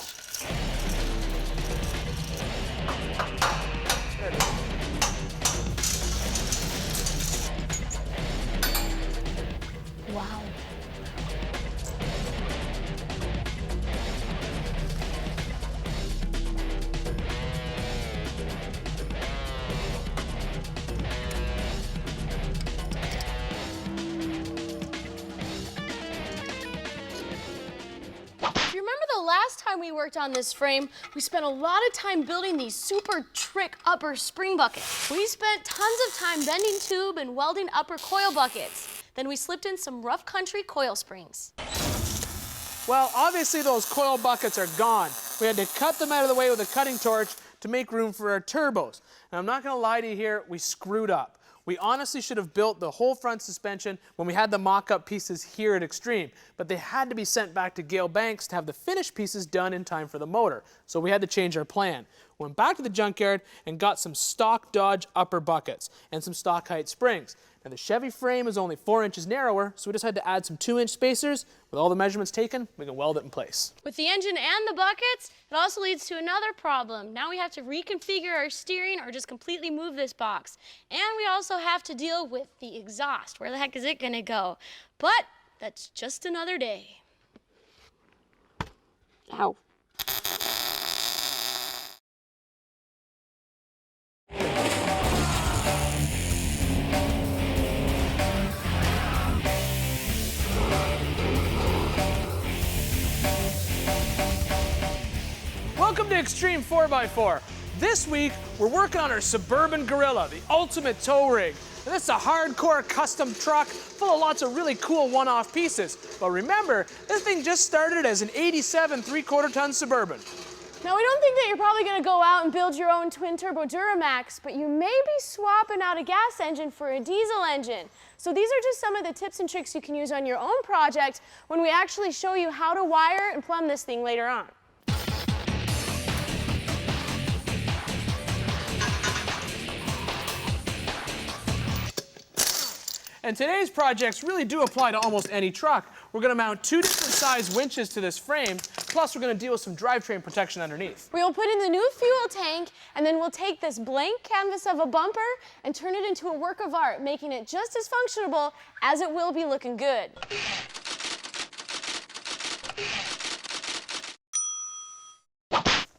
Wow. If you remember the last time we worked on this frame, we spent a lot of time building these super trick upper spring buckets. We spent tons of time bending tube and welding upper coil buckets. Then we slipped in some rough country coil springs. Well, obviously those coil buckets are gone. We had to cut them out of the way with a cutting torch to make room for our turbos. Now I'm not gonna lie to you here, we screwed up. We honestly should have built the whole front suspension when we had the mock-up pieces here at Extreme, but they had to be sent back to Gale Banks to have the finished pieces done in time for the motor. So we had to change our plan. Went back to the junkyard and got some stock Dodge upper buckets and some stock height springs. Now the Chevy frame is only 4 inches narrower, so we just had to add some 2-inch spacers. With all the measurements taken, we can weld it in place. With the engine and the buckets, it also leads to another problem. Now we have to reconfigure our steering or just completely move this box. And we also have to deal with the exhaust. Where the heck is it gonna go? But that's just another day. Ow. Welcome to Extreme 4x4. This week, we're working on our Suburban Gorilla, the ultimate tow rig. And this is a hardcore custom truck full of lots of really cool one-off pieces. But remember, this thing just started as an 87 3/4 ton Suburban. Now, we don't think that you're probably gonna go out and build your own twin-turbo Duramax, but you may be swapping out a gas engine for a diesel engine. So these are just some of the tips and tricks you can use on your own project when we actually show you how to wire and plumb this thing later on. And today's projects really do apply to almost any truck. We're gonna mount 2 different size winches to this frame, plus we're gonna deal with some drivetrain protection underneath. We will put in the new fuel tank, and then we'll take this blank canvas of a bumper and turn it into a work of art, making it just as functional as it will be looking good.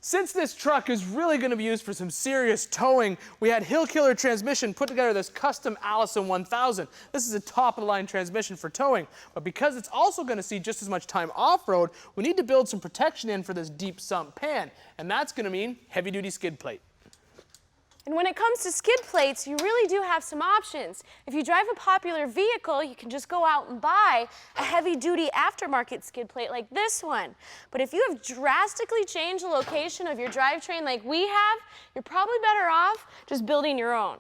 Since this truck is really going to be used for some serious towing, we had Hill Killer Transmission put together this custom Allison 1000. This is a top-of-the-line transmission for towing, but because it's also going to see just as much time off-road, we need to build some protection in for this deep sump pan, and that's going to mean heavy-duty skid plate. And when it comes to skid plates, you really do have some options. If you drive a popular vehicle, you can just go out and buy a heavy-duty aftermarket skid plate like this one. But if you have drastically changed the location of your drivetrain like we have, you're probably better off just building your own.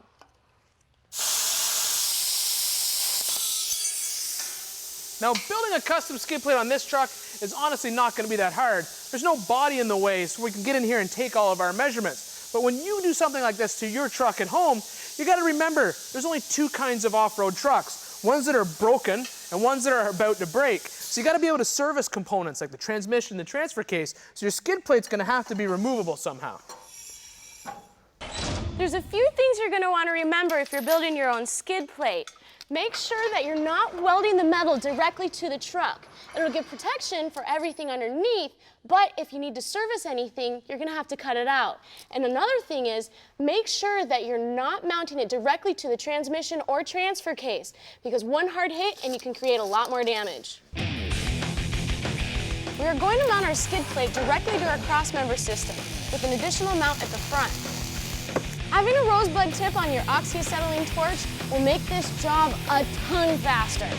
Now, building a custom skid plate on this truck is honestly not going to be that hard. There's no body in the way, so we can get in here and take all of our measurements. But when you do something like this to your truck at home, you got to remember there's only two kinds of off-road trucks. Ones that are broken and ones that are about to break. So you got to be able to service components like the transmission, the transfer case. So your skid plate's going to have to be removable somehow. There's a few things you're going to want to remember if you're building your own skid plate. Make sure that you're not welding the metal directly to the truck. It'll give protection for everything underneath, but if you need to service anything, you're gonna have to cut it out. And another thing is, make sure that you're not mounting it directly to the transmission or transfer case, because one hard hit and you can create a lot more damage. We are going to mount our skid plate directly to our crossmember system, with an additional mount at the front. Having a rosebud tip on your oxy-acetylene torch will make this job a ton faster.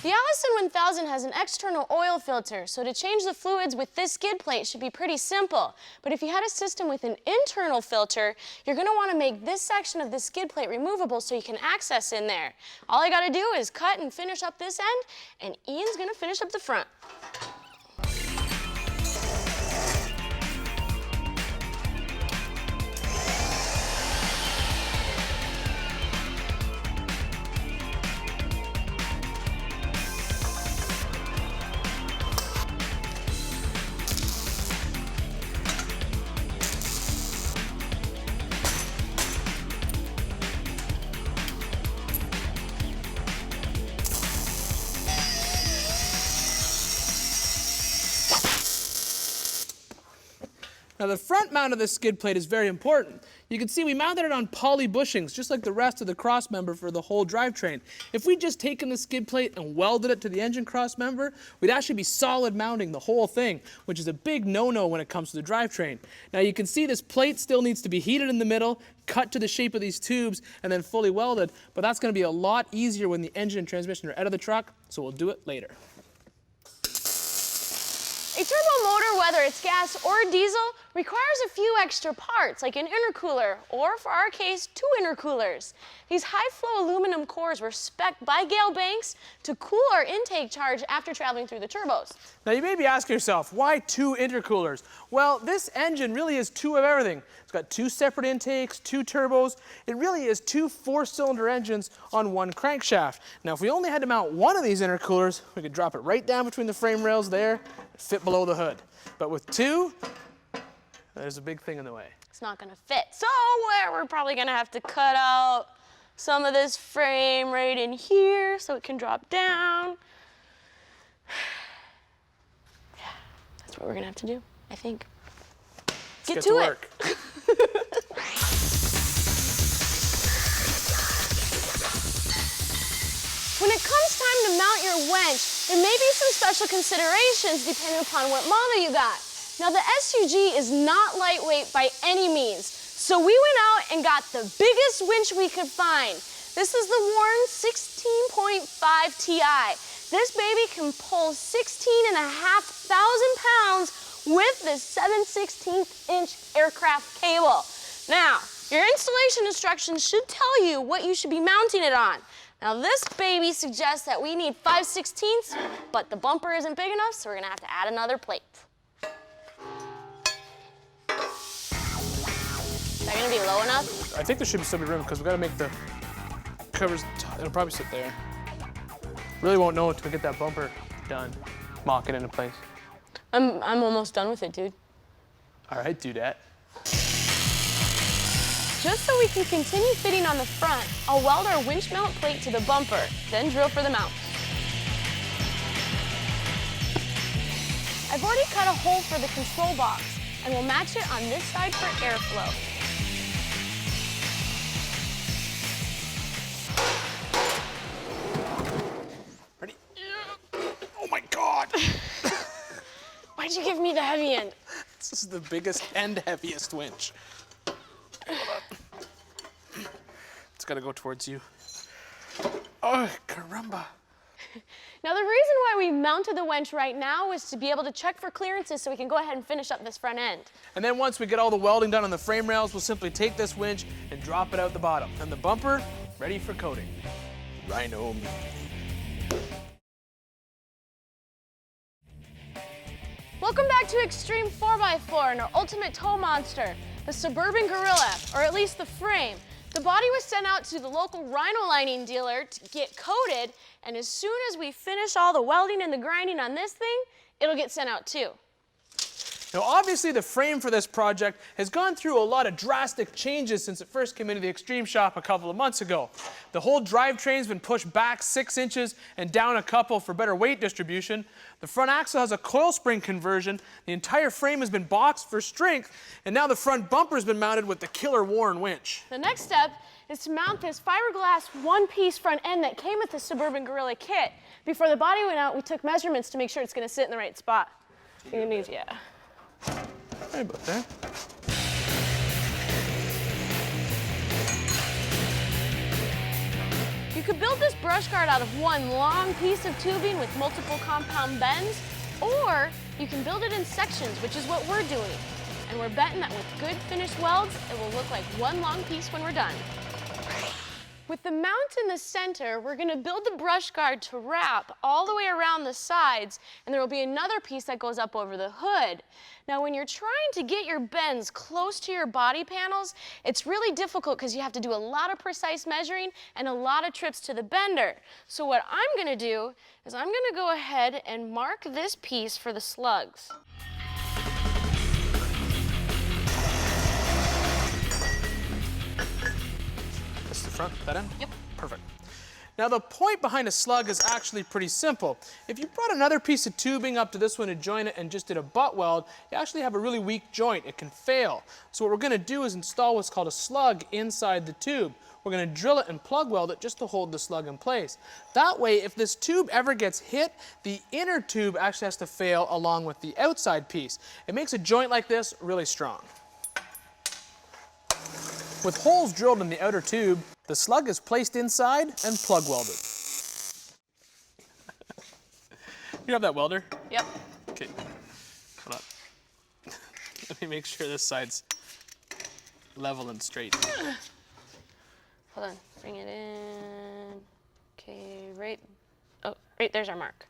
The Allison 1000 has an external oil filter, so to change the fluids with this skid plate should be pretty simple. But if you had a system with an internal filter, you're going to want to make this section of the skid plate removable so you can access in there. All I got to do is cut and finish up this end, and Ian's going to finish up the front. Now the front mount of this skid plate is very important. You can see we mounted it on poly bushings, just like the rest of the cross member for the whole drivetrain. If we'd just taken the skid plate and welded it to the engine cross member, we'd actually be solid mounting the whole thing, which is a big no-no when it comes to the drivetrain. Now you can see this plate still needs to be heated in the middle, cut to the shape of these tubes, and then fully welded, but that's going to be a lot easier when the engine and transmission are out of the truck, so we'll do it later. A turbo motor, whether it's gas or diesel, requires a few extra parts, like an intercooler, or for our case, 2 intercoolers. These high-flow aluminum cores were spec'd by Gale Banks to cool our intake charge after traveling through the turbos. Now you may be asking yourself, why 2 intercoolers? Well, this engine really is 2 of everything. It's got 2 separate intakes, 2 turbos. It really is 2 4-cylinder engines on 1 crankshaft. Now if we only had to mount 1 of these intercoolers, we could drop it right down between the frame rails there, fit below the hood. But with 2, there's a big thing in the way. It's not gonna fit. So we're probably gonna have to cut out some of this frame right in here so it can drop down. Yeah, that's what we're gonna have to do, I think. Get to work. When it comes time to mount your winch, there may be some special considerations depending upon what model you got. Now the SUG is not lightweight by any means, so we went out and got the biggest winch we could find. This is the Warren 16.5 Ti. This baby can pull 16,500 pounds with this 7/16" aircraft cable. Now, your installation instructions should tell you what you should be mounting it on. Now this baby suggests that we need 5/16, but the bumper isn't big enough, so we're gonna have to add another plate. Is that gonna be low enough? I think there should be some room because we've got to make the covers, it'll probably sit there. Really won't know until we get that bumper done. Mock it into place. I'm almost done with it, dude. All right, do that. Just so we can continue fitting on the front, I'll weld our winch mount plate to the bumper, then drill for the mount. I've already cut a hole for the control box, and we'll match it on this side for airflow. Ready? Oh my God! don't you give me the heavy end? This is the biggest and heaviest winch. Hold on. It's gotta go towards you. Oh, caramba. Now the reason why we mounted the winch right now is to be able to check for clearances so we can go ahead and finish up this front end. And then once we get all the welding done on the frame rails, we'll simply take this winch and drop it out the bottom. And the bumper, ready for coating. Rhino me. Welcome back to Extreme 4x4 and our ultimate tow monster, the Suburban Gorilla, or at least the frame. The body was sent out to the local rhino lining dealer to get coated, and as soon as we finish all the welding and the grinding on this thing, it'll get sent out too. Now obviously the frame for this project has gone through a lot of drastic changes since it first came into the Extreme shop a couple of months ago. The whole drivetrain's been pushed back 6 inches and down a couple for better weight distribution. The front axle has a coil spring conversion. The entire frame has been boxed for strength, and now the front bumper's been mounted with the killer Warren winch. The next step is to mount this fiberglass one-piece front end that came with the Suburban Gorilla kit. Before the body went out, we took measurements to make sure it's going to sit in the right spot. Yeah. Right about there. You could build this brush guard out of one long piece of tubing with multiple compound bends, or you can build it in sections, which is what we're doing. And we're betting that with good finished welds, it will look like one long piece when we're done. With the mount in the center, we're going to build the brush guard to wrap all the way around the sides, and there will be another piece that goes up over the hood. Now, when you're trying to get your bends close to your body panels, it's really difficult because you have to do a lot of precise measuring and a lot of trips to the bender. So what I'm going to do is I'm going to go ahead and mark this piece for the slugs. Front, that end? Yep. Perfect. Now the point behind a slug is actually pretty simple. If you brought another piece of tubing up to this one to join it and just did a butt weld, you actually have a really weak joint. It can fail. So what we're going to do is install what's called a slug inside the tube. We're going to drill it and plug weld it just to hold the slug in place. That way, if this tube ever gets hit, the inner tube actually has to fail along with the outside piece. It makes a joint like this really strong. With holes drilled in the outer tube, the slug is placed inside and plug welded. You have that welder? Yep. Okay, hold on. Let me make sure this side's level and straight. Hold on, bring it in. Okay, right there's our mark.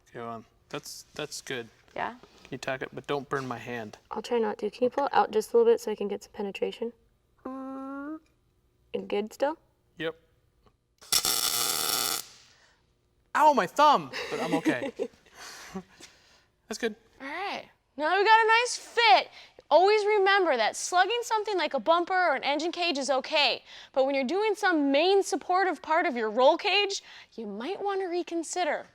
Okay, well, that's good. Yeah? Can you tack it, but don't burn my hand. I'll try not to. Can you pull it out just a little bit so I can get some penetration? And good still? Yep. Ow, my thumb! But I'm okay. That's good. All right. Now we got a nice fit. Always remember that slugging something like a bumper or an engine cage is okay, but when you're doing some main supportive part of your roll cage, you might want to reconsider.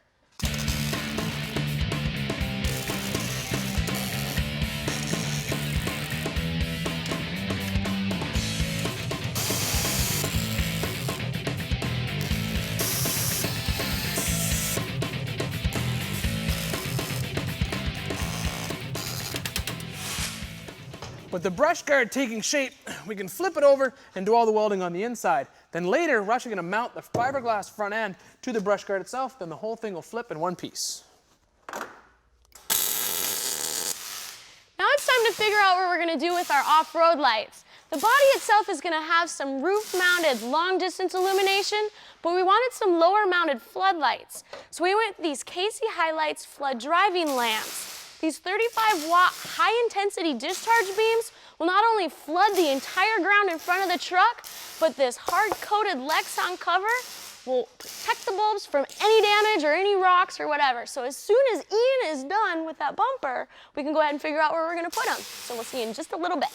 With the brush guard taking shape, we can flip it over and do all the welding on the inside. Then later, we're actually going to mount the fiberglass front end to the brush guard itself, then the whole thing will flip in one piece. Now it's time to figure out what we're going to do with our off-road lights. The body itself is going to have some roof-mounted long-distance illumination, but we wanted some lower-mounted floodlights. So we went with these Casey Highlights flood driving lamps. These 35-watt high-intensity discharge beams will not only flood the entire ground in front of the truck, but this hard-coated Lexan cover will protect the bulbs from any damage or any rocks or whatever. So as soon as Ian is done with that bumper, we can go ahead and figure out where we're going to put them. So we'll see in just a little bit.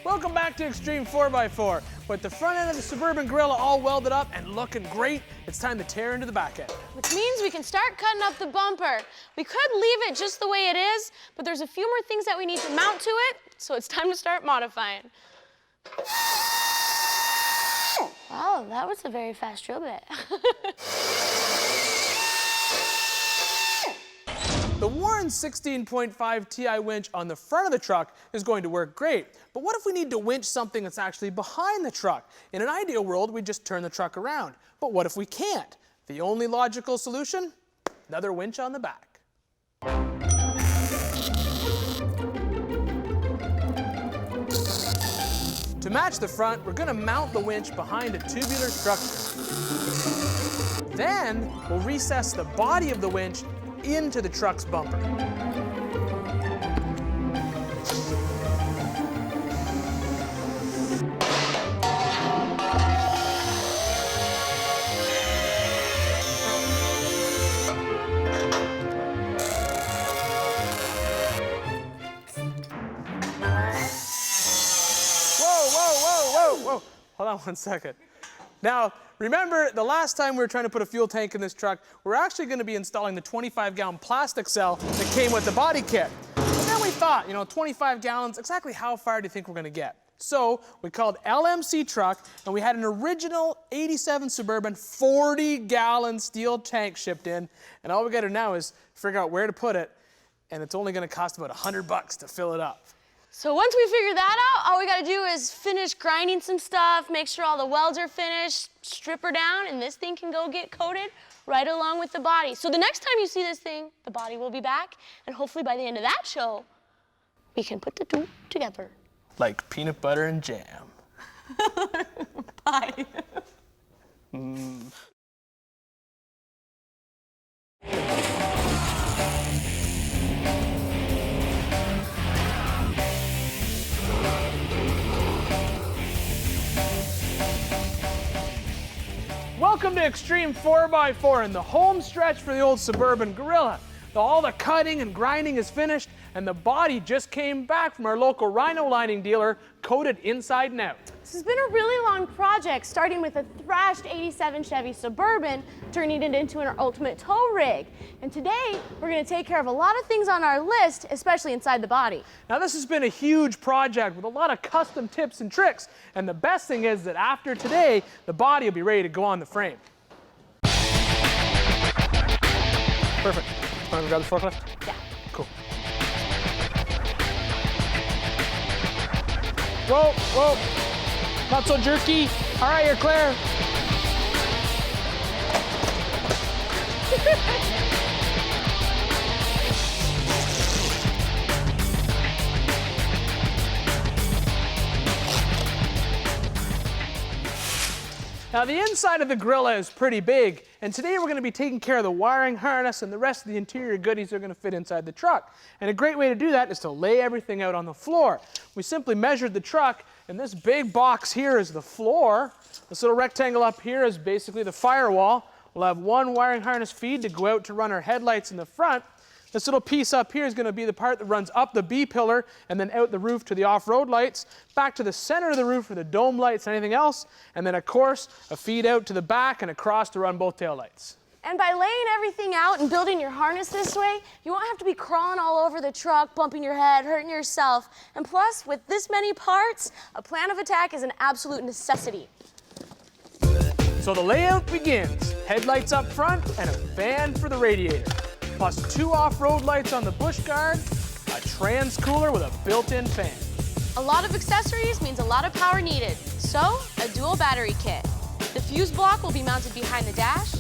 Welcome back to Extreme 4x4. With the front end of the Suburban Gorilla all welded up and looking great, it's time to tear into the back end. Which means we can start cutting up the bumper. We could leave it just the way it is, but there's a few more things that we need to mount to it, so it's time to start modifying. Wow, that was a very fast drill bit. The Warren 16.5 TI winch on the front of the truck is going to work great, but what if we need to winch something that's actually behind the truck? In an ideal world, we just turn the truck around. But what if we can't? The only logical solution? Another winch on the back. To match the front, we're going to mount the winch behind a tubular structure. Then, we'll recess the body of the winch into the truck's bumper. Whoa. Hold on one second. Now, remember the last time we were trying to put a fuel tank in this truck, we're actually going to be installing the 25-gallon plastic cell that came with the body kit. And then we thought, 25 gallons, exactly how far do you think we're going to get? So we called LMC Truck, and we had an original 87 Suburban 40-gallon steel tank shipped in, and all we got to do now is figure out where to put it, and it's only going to cost about $100 to fill it up. So once we figure that out, all we gotta do is finish grinding some stuff, make sure all the welds are finished, strip her down, and this thing can go get coated right along with the body. So the next time you see this thing, the body will be back, and hopefully by the end of that show, we can put the two together. Like peanut butter and jam. Bye. Welcome to Extreme 4x4 and the home stretch for the old Suburban Gorilla. All the cutting and grinding is finished, and the body just came back from our local rhino lining dealer, coated inside and out. This has been a really long project, starting with a thrashed 87 Chevy Suburban, turning it into an ultimate tow rig. And today, we're gonna take care of a lot of things on our list, especially inside the body. Now this has been a huge project with a lot of custom tips and tricks, and the best thing is that after today, the body will be ready to go on the frame. Perfect. Want to grab the forklift? Yeah. Cool. Whoa. Not so jerky. All right, you're clear. Now the inside of the Gorilla is pretty big, and today we're going to be taking care of the wiring harness and the rest of the interior goodies that are going to fit inside the truck. And a great way to do that is to lay everything out on the floor. We simply measured the truck, and this big box here is the floor. This little rectangle up here is basically the firewall. We'll have one wiring harness feed to go out to run our headlights in the front. This little piece up here is going to be the part that runs up the B pillar and then out the roof to the off-road lights, back to the center of the roof for the dome lights and anything else, and then of course a feed out to the back and across to run both tail lights. And by laying everything out and building your harness this way, you won't have to be crawling all over the truck, bumping your head, hurting yourself. And plus, with this many parts, a plan of attack is an absolute necessity. So the layout begins. Headlights up front and a fan for the radiator, plus 2 off-road lights on the bush guard, a trans cooler with a built-in fan. A lot of accessories means a lot of power needed. So, a dual battery kit. The fuse block will be mounted behind the dash.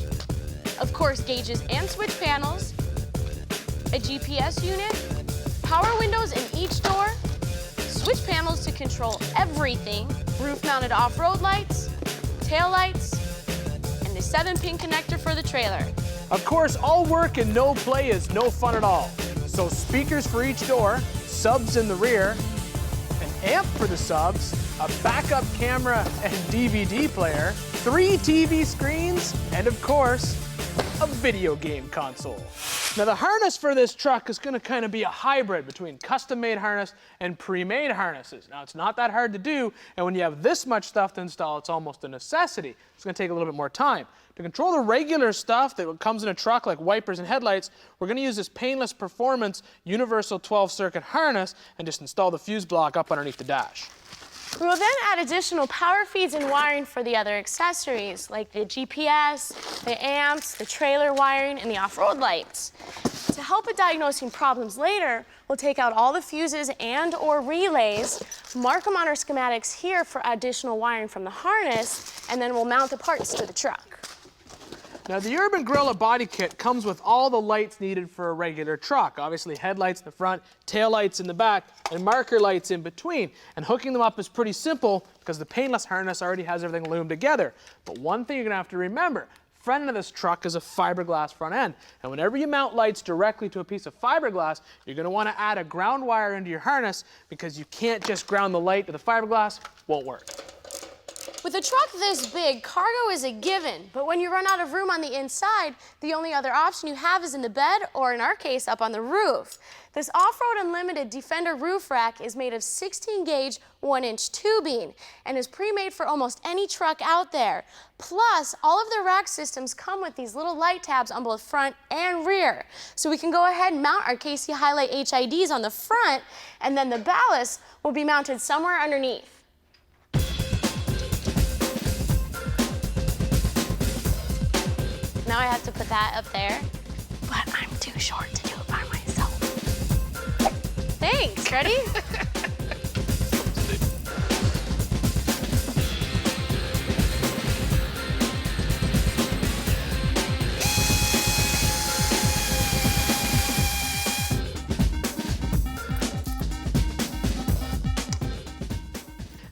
Of course, gauges and switch panels. A GPS unit. Power windows in each door. Switch panels to control everything. Roof-mounted off-road lights. Tail lights. And the 7-pin connector for the trailer. Of course, all work and no play is no fun at all. So speakers for each door, subs in the rear, an amp for the subs, a backup camera and DVD player, 3 TV screens, and of course, a video game console. Now the harness for this truck is going to kind of be a hybrid between custom-made harness and pre-made harnesses. Now it's not that hard to do, and when you have this much stuff to install, it's almost a necessity. It's going to take a little bit more time. To control the regular stuff that comes in a truck like wipers and headlights, we're going to use this painless performance universal 12-circuit harness and just install the fuse block up underneath the dash. We will then add additional power feeds and wiring for the other accessories, like the GPS, the amps, the trailer wiring, and the off-road lights. To help with diagnosing problems later, we'll take out all the fuses and/or relays, mark them on our schematics here for additional wiring from the harness, and then we'll mount the parts to the truck. Now the Urban Gorilla body kit comes with all the lights needed for a regular truck. Obviously headlights in the front, tail lights in the back, and marker lights in between. And hooking them up is pretty simple because the painless harness already has everything loomed together. But one thing you're gonna have to remember, front end of this truck is a fiberglass front end. And whenever you mount lights directly to a piece of fiberglass, you're gonna wanna add a ground wire into your harness because you can't just ground the light to the fiberglass, won't work. With a truck this big, cargo is a given, but when you run out of room on the inside, the only other option you have is in the bed, or in our case, up on the roof. This Off-Road Unlimited Defender roof rack is made of 16-gauge, 1-inch tubing, and is pre-made for almost any truck out there. Plus, all of the rack systems come with these little light tabs on both front and rear. So we can go ahead and mount our KC Highlight HIDs on the front, and then the ballast will be mounted somewhere underneath. Now I have to put that up there, but I'm too short to do it by myself. Thanks, ready?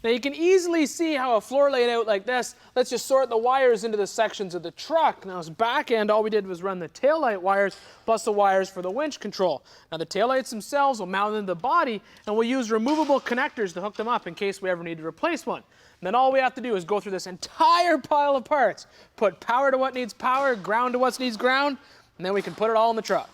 Now you can easily see how a floor laid out like this lets you sort the wires into the sections of the truck. Now this back end, all we did was run the taillight wires plus the wires for the winch control. Now the taillights themselves will mount into the body, and we'll use removable connectors to hook them up in case we ever need to replace one. And then all we have to do is go through this entire pile of parts, put power to what needs power, ground to what needs ground, and then we can put it all in the truck.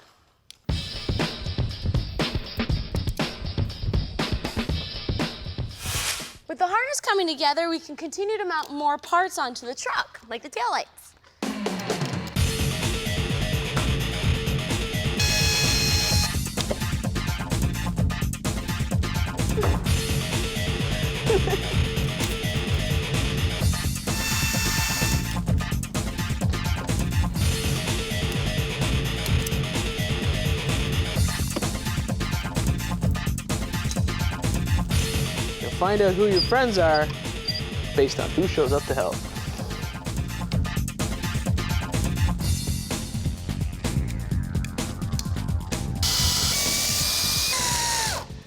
With the harness coming together, we can continue to mount more parts onto the truck, like the taillights. Find out who your friends are based on who shows up to help.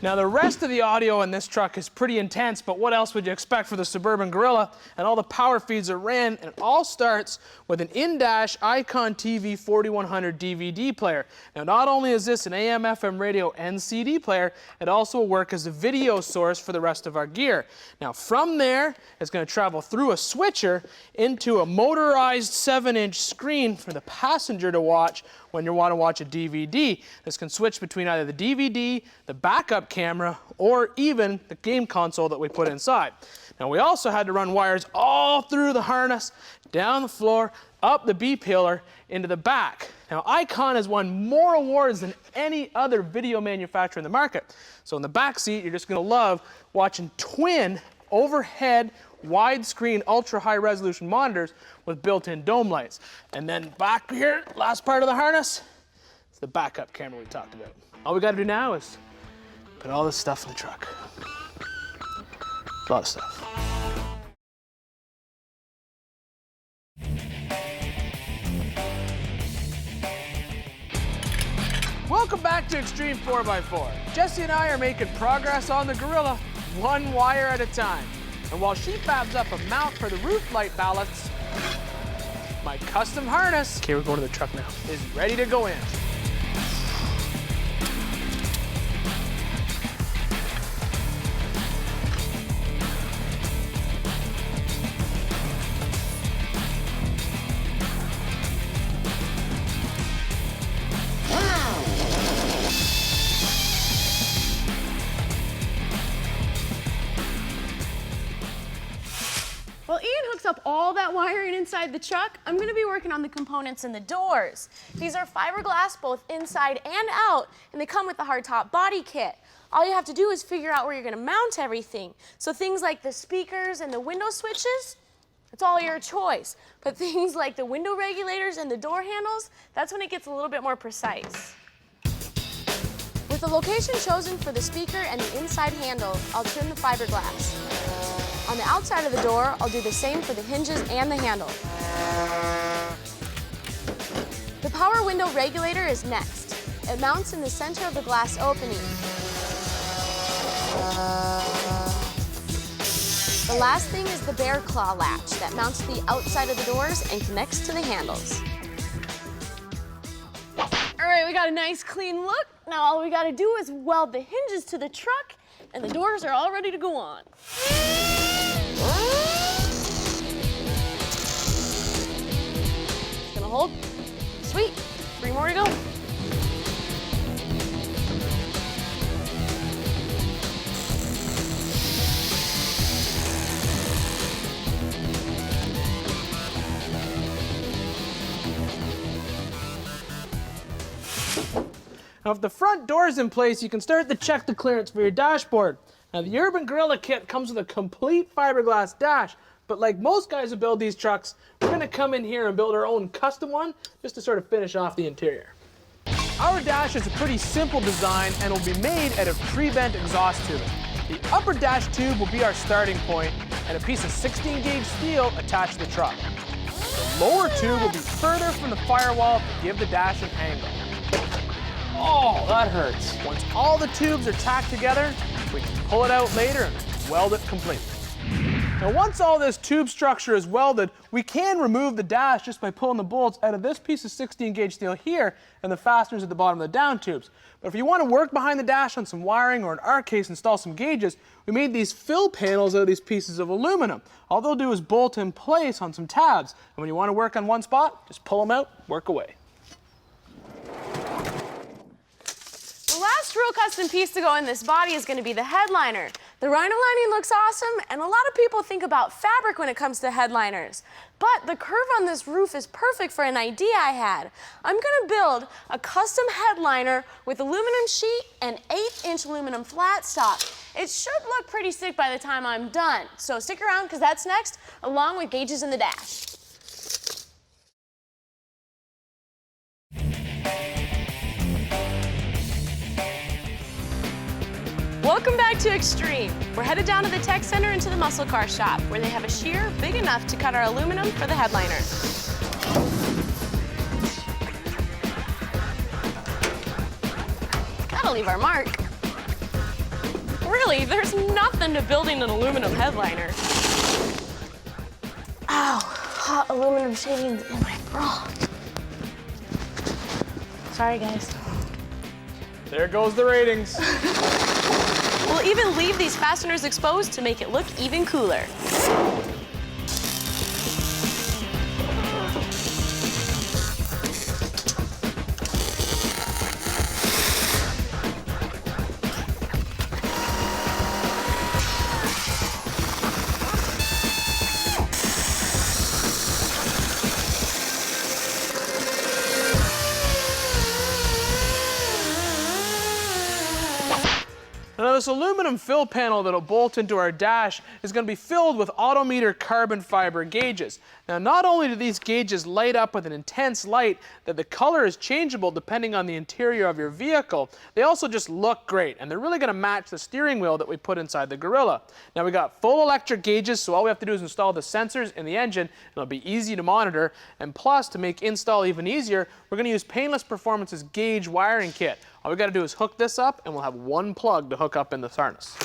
Now the rest of the audio in this truck is pretty intense, but what else would you expect for the Suburban Gorilla? And all the power feeds are ran, and it all starts with an in-dash Icon TV 4100 DVD player. Now not only is this an AM, FM radio and CD player, it also will work as a video source for the rest of our gear. Now from there, it's going to travel through a switcher into a motorized 7-inch screen for the passenger to watch when you want to watch a DVD. This can switch between either the DVD, the backup camera, or even the game console that we put inside. Now we also had to run wires all through the harness, down the floor, up the B-pillar, into the back. Now Icon has won more awards than any other video manufacturer in the market. So in the back seat, you're just going to love watching twin overhead widescreen ultra high resolution monitors with built-in dome lights. And then back here, last part of the harness, it's the backup camera we talked about. All we got to do now is put all this stuff in the truck. A lot of stuff. Welcome back to Extreme 4x4. Jessi and I are making progress on the Gorilla, one wire at a time. And while she fabs up a mount for the roof light ballasts, my custom harness, okay, we're going to the truck now, is ready to go in. While Ian hooks up all that wiring inside the truck, I'm going to be working on the components in the doors. These are fiberglass both inside and out, and they come with the hardtop body kit. all you have to do is figure out where you're gonna mount everything. So things like the speakers and the window switches, it's all your choice. But things like the window regulators and the door handles, that's when it gets a little bit more precise. With the location chosen for the speaker and the inside handle, I'll trim the fiberglass. On the outside of the door, I'll do the same for the hinges and the handle. The power window regulator is next. It mounts in the center of the glass opening. The last thing is the bear claw latch that mounts to the outside of the doors and connects to the handles. All right, we got a nice clean look. Now all we gotta do is weld the hinges to the truck and the doors are all ready to go on. It's gonna hold. Sweet, 3 more to go. Now, if the front door is in place, you can start to check the clearance for your dashboard. Now, the Urban Gorilla kit comes with a complete fiberglass dash, but like most guys who build these trucks, we're gonna come in here and build our own custom one just to sort of finish off the interior. Our dash is a pretty simple design and will be made out of pre-bent exhaust tubing. The upper dash tube will be our starting point and a piece of 16 gauge steel attached to the truck. The lower tube will be further from the firewall to give the dash an angle. Oh, that hurts. Once all the tubes are tacked together, we can pull it out later and weld it completely. Now, once all this tube structure is welded, we can remove the dash just by pulling the bolts out of this piece of 16 gauge steel here and the fasteners at the bottom of the down tubes. But if you want to work behind the dash on some wiring, or in our case, install some gauges, we made these fill panels out of these pieces of aluminum. All they'll do is bolt in place on some tabs. And when you want to work on one spot, just pull them out, work away. The last real custom piece to go in this body is going to be the headliner. The rhino lining looks awesome, and a lot of people think about fabric when it comes to headliners. But the curve on this roof is perfect for an idea I had. I'm going to build a custom headliner with aluminum sheet and 1/8" aluminum flat stock. It should look pretty sick by the time I'm done. So stick around, because that's next, along with gauges in the dash. Welcome back to Extreme. We're headed down to the tech center into the muscle car shop, where they have a shear big enough to cut our aluminum for the headliner. Gotta leave our mark. Really, there's nothing to building an aluminum headliner. Ow, hot aluminum shavings in my bra. Sorry, guys. There goes the ratings. We'll even leave these fasteners exposed to make it look even cooler. Now, this aluminum fill panel that'll bolt into our dash is going to be filled with Autometer carbon fiber gauges. Now, not only do these gauges light up with an intense light that the color is changeable depending on the interior of your vehicle, they also just look great, and they're really going to match the steering wheel that we put inside the Gorilla. Now, we got full electric gauges, so all we have to do is install the sensors in the engine, and it'll be easy to monitor. And plus, to make install even easier, we're going to use Painless Performance's gauge wiring kit. All we got to do is hook this up, and we'll have one plug to hook up in this harness.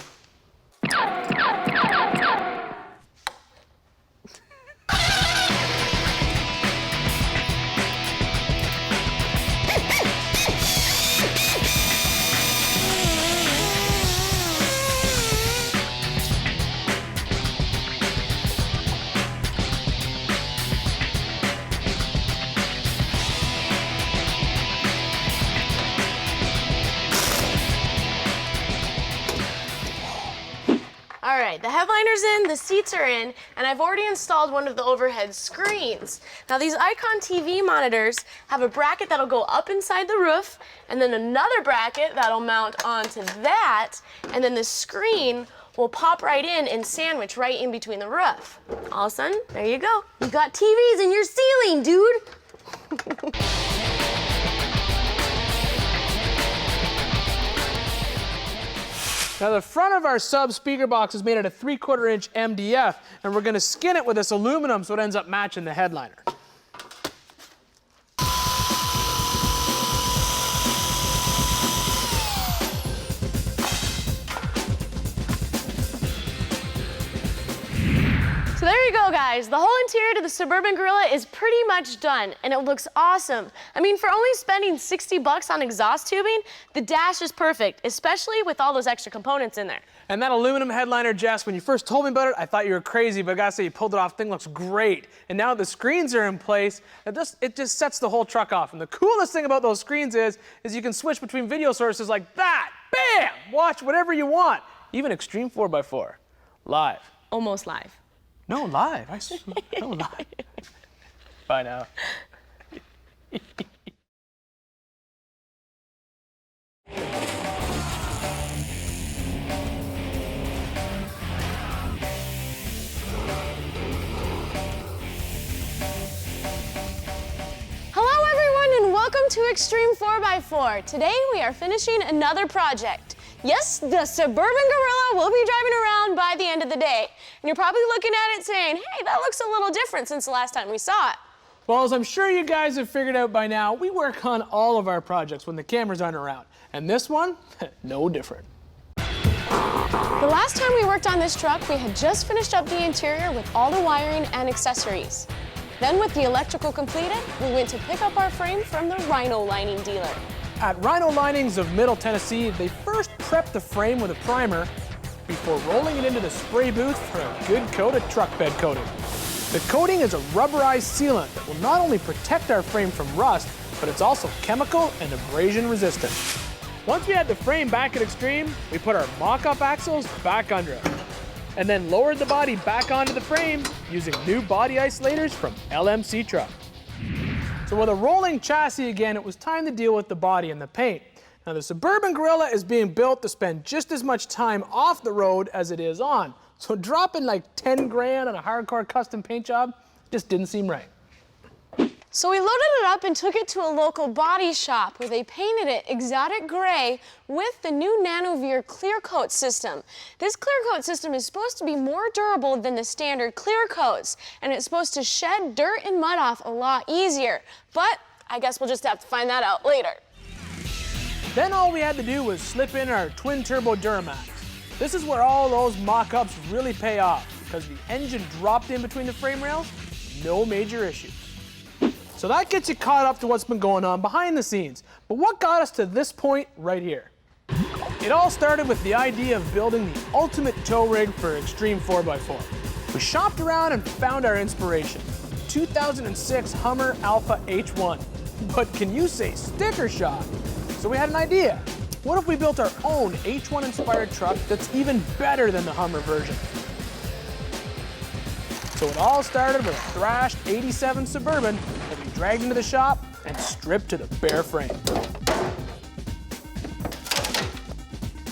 All right, the the headliner's in, the seats are in, and I've already installed one of the overhead screens. Now these Icon TV monitors have a bracket that'll go up inside the roof, and then another bracket that'll mount onto that, and then the screen will pop right in and sandwich right in between the roof. All of a sudden, there you go. You got TVs in your ceiling, dude. Now the front of our sub speaker box is made out of 3/4 inch MDF, and we're gonna skin it with this aluminum so it ends up matching the headliner. So there you go, guys. The whole interior to the Suburban Gorilla is pretty much done, and it looks awesome. I mean, for only spending 60 bucks on exhaust tubing, the dash is perfect, especially with all those extra components in there. And that aluminum headliner, Jess, when you first told me about it, I thought you were crazy, but I gotta say, you pulled it off. Thing looks great. And now the screens are in place, it just sets the whole truck off. And the coolest thing about those screens is you can switch between video sources like that. Bam! Watch whatever you want. Even Extreme 4x4. Live. Almost live. No, live. No, live. Bye now. Hello, everyone, and welcome to Extreme 4x4. Today, we are finishing another project. Yes, the Suburban Gorilla will be driving around by the end of the day. And you're probably looking at it saying, hey, that looks a little different since the last time we saw it. Well, as I'm sure you guys have figured out by now, we work on all of our projects when the cameras aren't around. And this one, no different. The last time we worked on this truck, we had just finished up the interior with all the wiring and accessories. Then with the electrical completed, we went to pick up our frame from the Rhino lining dealer. At Rhino Linings of Middle Tennessee, they first prep the frame with a primer before rolling it into the spray booth for a good coat of truck bed coating. The coating is a rubberized sealant that will not only protect our frame from rust, but it's also chemical and abrasion resistant. Once we had the frame back at Extreme, we put our mock-up axles back under it, and then lowered the body back onto the frame using new body isolators from LMC Truck. So with a rolling chassis again, it was time to deal with the body and the paint. Now the Suburban Gorilla is being built to spend just as much time off the road as it is on. So dropping like 10 grand on a hardcore custom paint job just didn't seem right. So we loaded it up and took it to a local body shop where they painted it exotic gray with the new NanoVeer clear coat system. This clear coat system is supposed to be more durable than the standard clear coats, and it's supposed to shed dirt and mud off a lot easier. But I guess we'll just have to find that out later. Then all we had to do was slip in our twin turbo Duramax. This is where all those mock-ups really pay off because the engine dropped in between the frame rails, no major issues. So that gets you caught up to what's been going on behind the scenes. But what got us to this point right here? It all started with the idea of building the ultimate tow rig for Extreme 4x4. We shopped around and found our inspiration, the 2006 Hummer Alpha H1. But can you say sticker shock? So we had an idea. What if we built our own H1 inspired truck that's even better than the Hummer version? So it all started with a thrashed 87 Suburban that we dragged into the shop and stripped to the bare frame.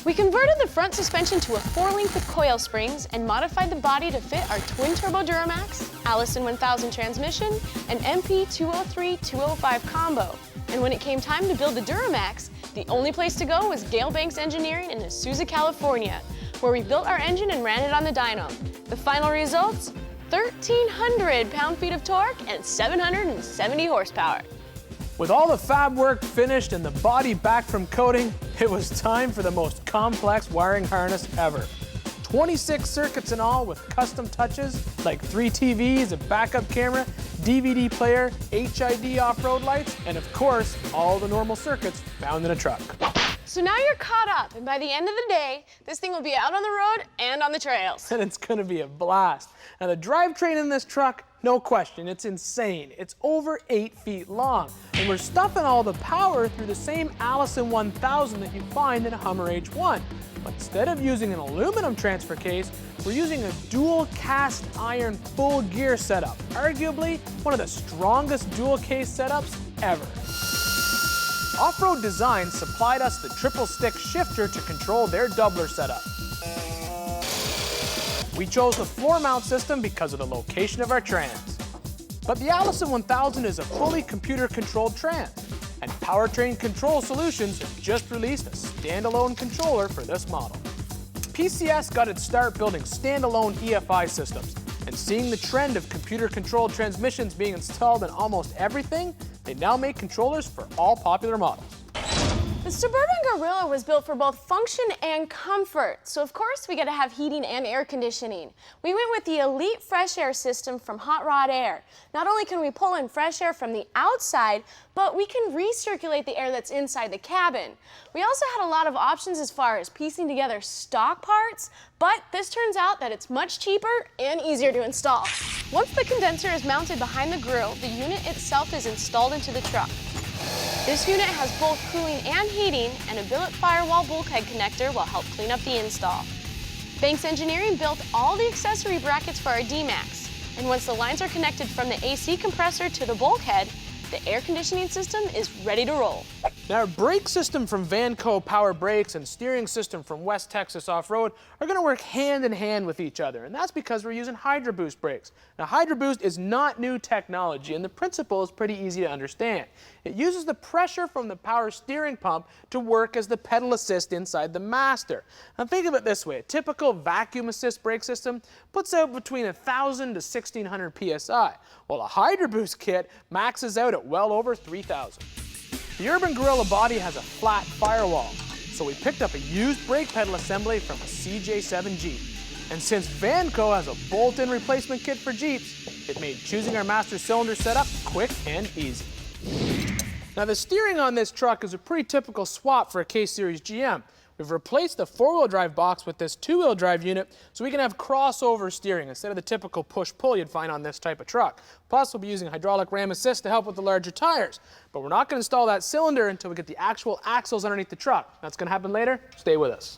We converted the front suspension to a 4-length of coil springs and modified the body to fit our twin-turbo Duramax, Allison 1000 transmission, and MP 203-205 combo. And when it came time to build the Duramax, the only place to go was Gale Banks Engineering in Azusa, California, where we built our engine and ran it on the dyno. The final results? 1,300 pound-feet of torque and 770 horsepower. With all the fab work finished and the body back from coating, it was time for the most complex wiring harness ever. 26 circuits in all with custom touches like 3 TVs, a backup camera, DVD player, HID off-road lights, and of course, all the normal circuits found in a truck. So now you're caught up, and by the end of the day, this thing will be out on the road and on the trails. And it's gonna be a blast. Now the drivetrain in this truck, no question, it's insane. It's over 8 feet long, and we're stuffing all the power through the same Allison 1000 that you find in a Hummer H1. But instead of using an aluminum transfer case, we're using a dual cast iron full gear setup, arguably one of the strongest dual case setups ever. Off-Road Design supplied us the triple stick shifter to control their doubler setup. We chose the floor mount system because of the location of our trans. But the Allison 1000 is a fully computer controlled trans, and Powertrain Control Solutions have just released a standalone controller for this model. PCS got its start building standalone EFI systems, and seeing the trend of computer controlled transmissions being installed in almost everything, they now make controllers for all popular models. The Suburban Gorilla was built for both function and comfort, so of course we gotta have heating and air conditioning. We went with the Elite Fresh Air system from Hot Rod Air. Not only can we pull in fresh air from the outside, but we can recirculate the air that's inside the cabin. We also had a lot of options as far as piecing together stock parts, but this turns out that it's much cheaper and easier to install. Once the condenser is mounted behind the grille, the unit itself is installed into the truck. This unit has both cooling and heating, and a billet firewall bulkhead connector will help clean up the install. Banks Engineering built all the accessory brackets for our D-Max, and once the lines are connected from the AC compressor to the bulkhead, the air conditioning system is ready to roll. Now, our brake system from Bandco Power Brakes and steering system from West Texas Off-Road are going to work hand in hand with each other, and that's because we're using Hydro Boost brakes. Now, Hydro Boost is not new technology, and the principle is pretty easy to understand. It uses the pressure from the power steering pump to work as the pedal assist inside the master. Now, think of it this way. A typical vacuum assist brake system puts out between 1,000 to 1,600 PSI, while a Hydro Boost kit maxes out at well over 3,000. The Urban Gorilla body has a flat firewall, so we picked up a used brake pedal assembly from a CJ7 Jeep. And since Bandco has a bolt-in replacement kit for Jeeps, it made choosing our master cylinder setup quick and easy. Now, the steering on this truck is a pretty typical swap for a K-Series GM. We've replaced the four-wheel drive box with this two-wheel drive unit so we can have crossover steering instead of the typical push-pull you'd find on this type of truck. Plus, we'll be using hydraulic ram assist to help with the larger tires. But we're not going to install that cylinder until we get the actual axles underneath the truck. That's going to happen later. Stay with us.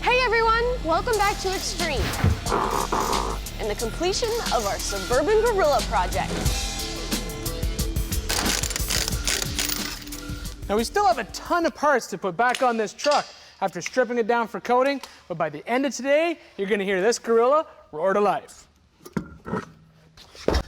Hey everyone, welcome back to Extreme and the completion of our Suburban Gorilla project. Now, we still have a ton of parts to put back on this truck after stripping it down for coating, but by the end of today, you're going to hear this Gorilla roar to life.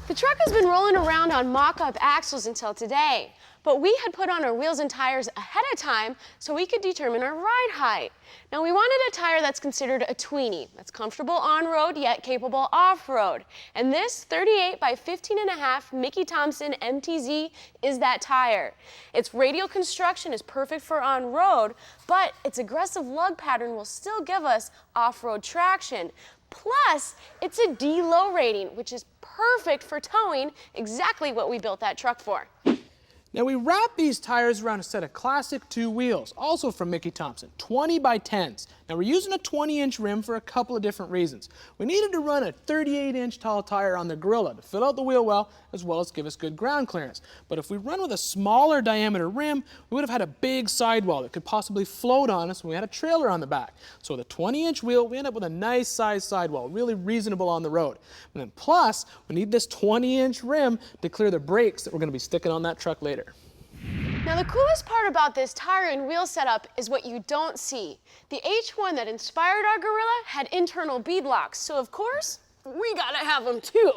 The truck has been rolling around on mock-up axles until today, but we had put on our wheels and tires ahead of time so we could determine our ride height. Now, we wanted a tire that's considered a tweenie, that's comfortable on-road yet capable off-road. And this 38 by 15.5 Mickey Thompson MTZ is that tire. Its radial construction is perfect for on-road, but its aggressive lug pattern will still give us off-road traction. Plus, it's a D low rating, which is perfect for towing, exactly what we built that truck for. Now, we wrapped these tires around a set of classic two wheels, also from Mickey Thompson, 20 by 10s. Now, we're using a 20-inch rim for a couple of different reasons. We needed to run a 38-inch tall tire on the Gorilla to fill out the wheel well, as well as give us good ground clearance. But if we run with a smaller diameter rim, we would have had a big sidewall that could possibly float on us when we had a trailer on the back. So with a 20-inch wheel, we end up with a nice sized sidewall, really reasonable on the road. And then plus, we need this 20-inch rim to clear the brakes that we're going to be sticking on that truck later. Now, the coolest part about this tire and wheel setup is what you don't see. The H1 that inspired our Gorilla had internal bead locks, so of course, we gotta have them too.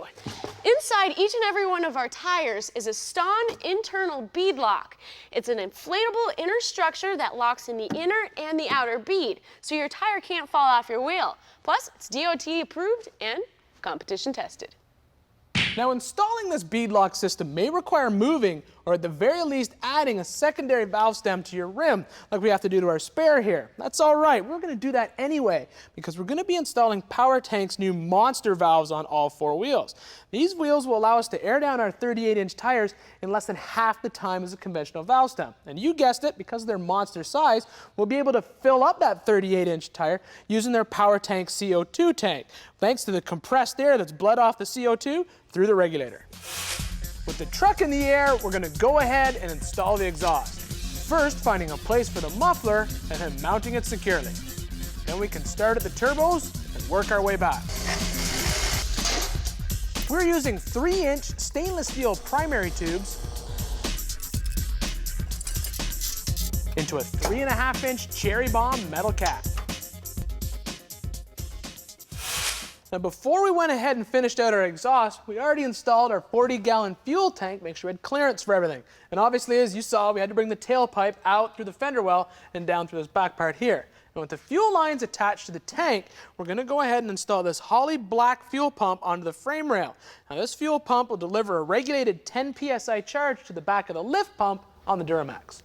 Inside each and every one of our tires is a Ston internal bead lock. It's an inflatable inner structure that locks in the inner and the outer bead, so your tire can't fall off your wheel. Plus, it's DOT approved and competition tested. Now, installing this bead lock system may require moving, or at the very least adding a secondary valve stem to your rim, like we have to do to our spare here. That's all right, we're going to do that anyway, because we're going to be installing PowerTank's new monster valves on all four wheels. These wheels will allow us to air down our 38-inch tires in less than half the time as a conventional valve stem. And you guessed it, because of their monster size, we'll be able to fill up that 38-inch tire using their PowerTank CO2 tank, thanks to the compressed air that's bled off the CO2 through the regulator. With the truck in the air, we're gonna go ahead and install the exhaust. First, finding a place for the muffler and then mounting it securely. Then we can start at the turbos and work our way back. We're using 3-inch stainless steel primary tubes into a 3.5-inch cherry bomb metal cap. Now before we went ahead and finished out our exhaust, we already installed our 40-gallon fuel tank, make sure we had clearance for everything. And obviously, as you saw, we had to bring the tailpipe out through the fender well and down through this back part here. And with the fuel lines attached to the tank, we're gonna go ahead and install this Holley black fuel pump onto the frame rail. Now this fuel pump will deliver a regulated 10 PSI charge to the back of the lift pump on the Duramax.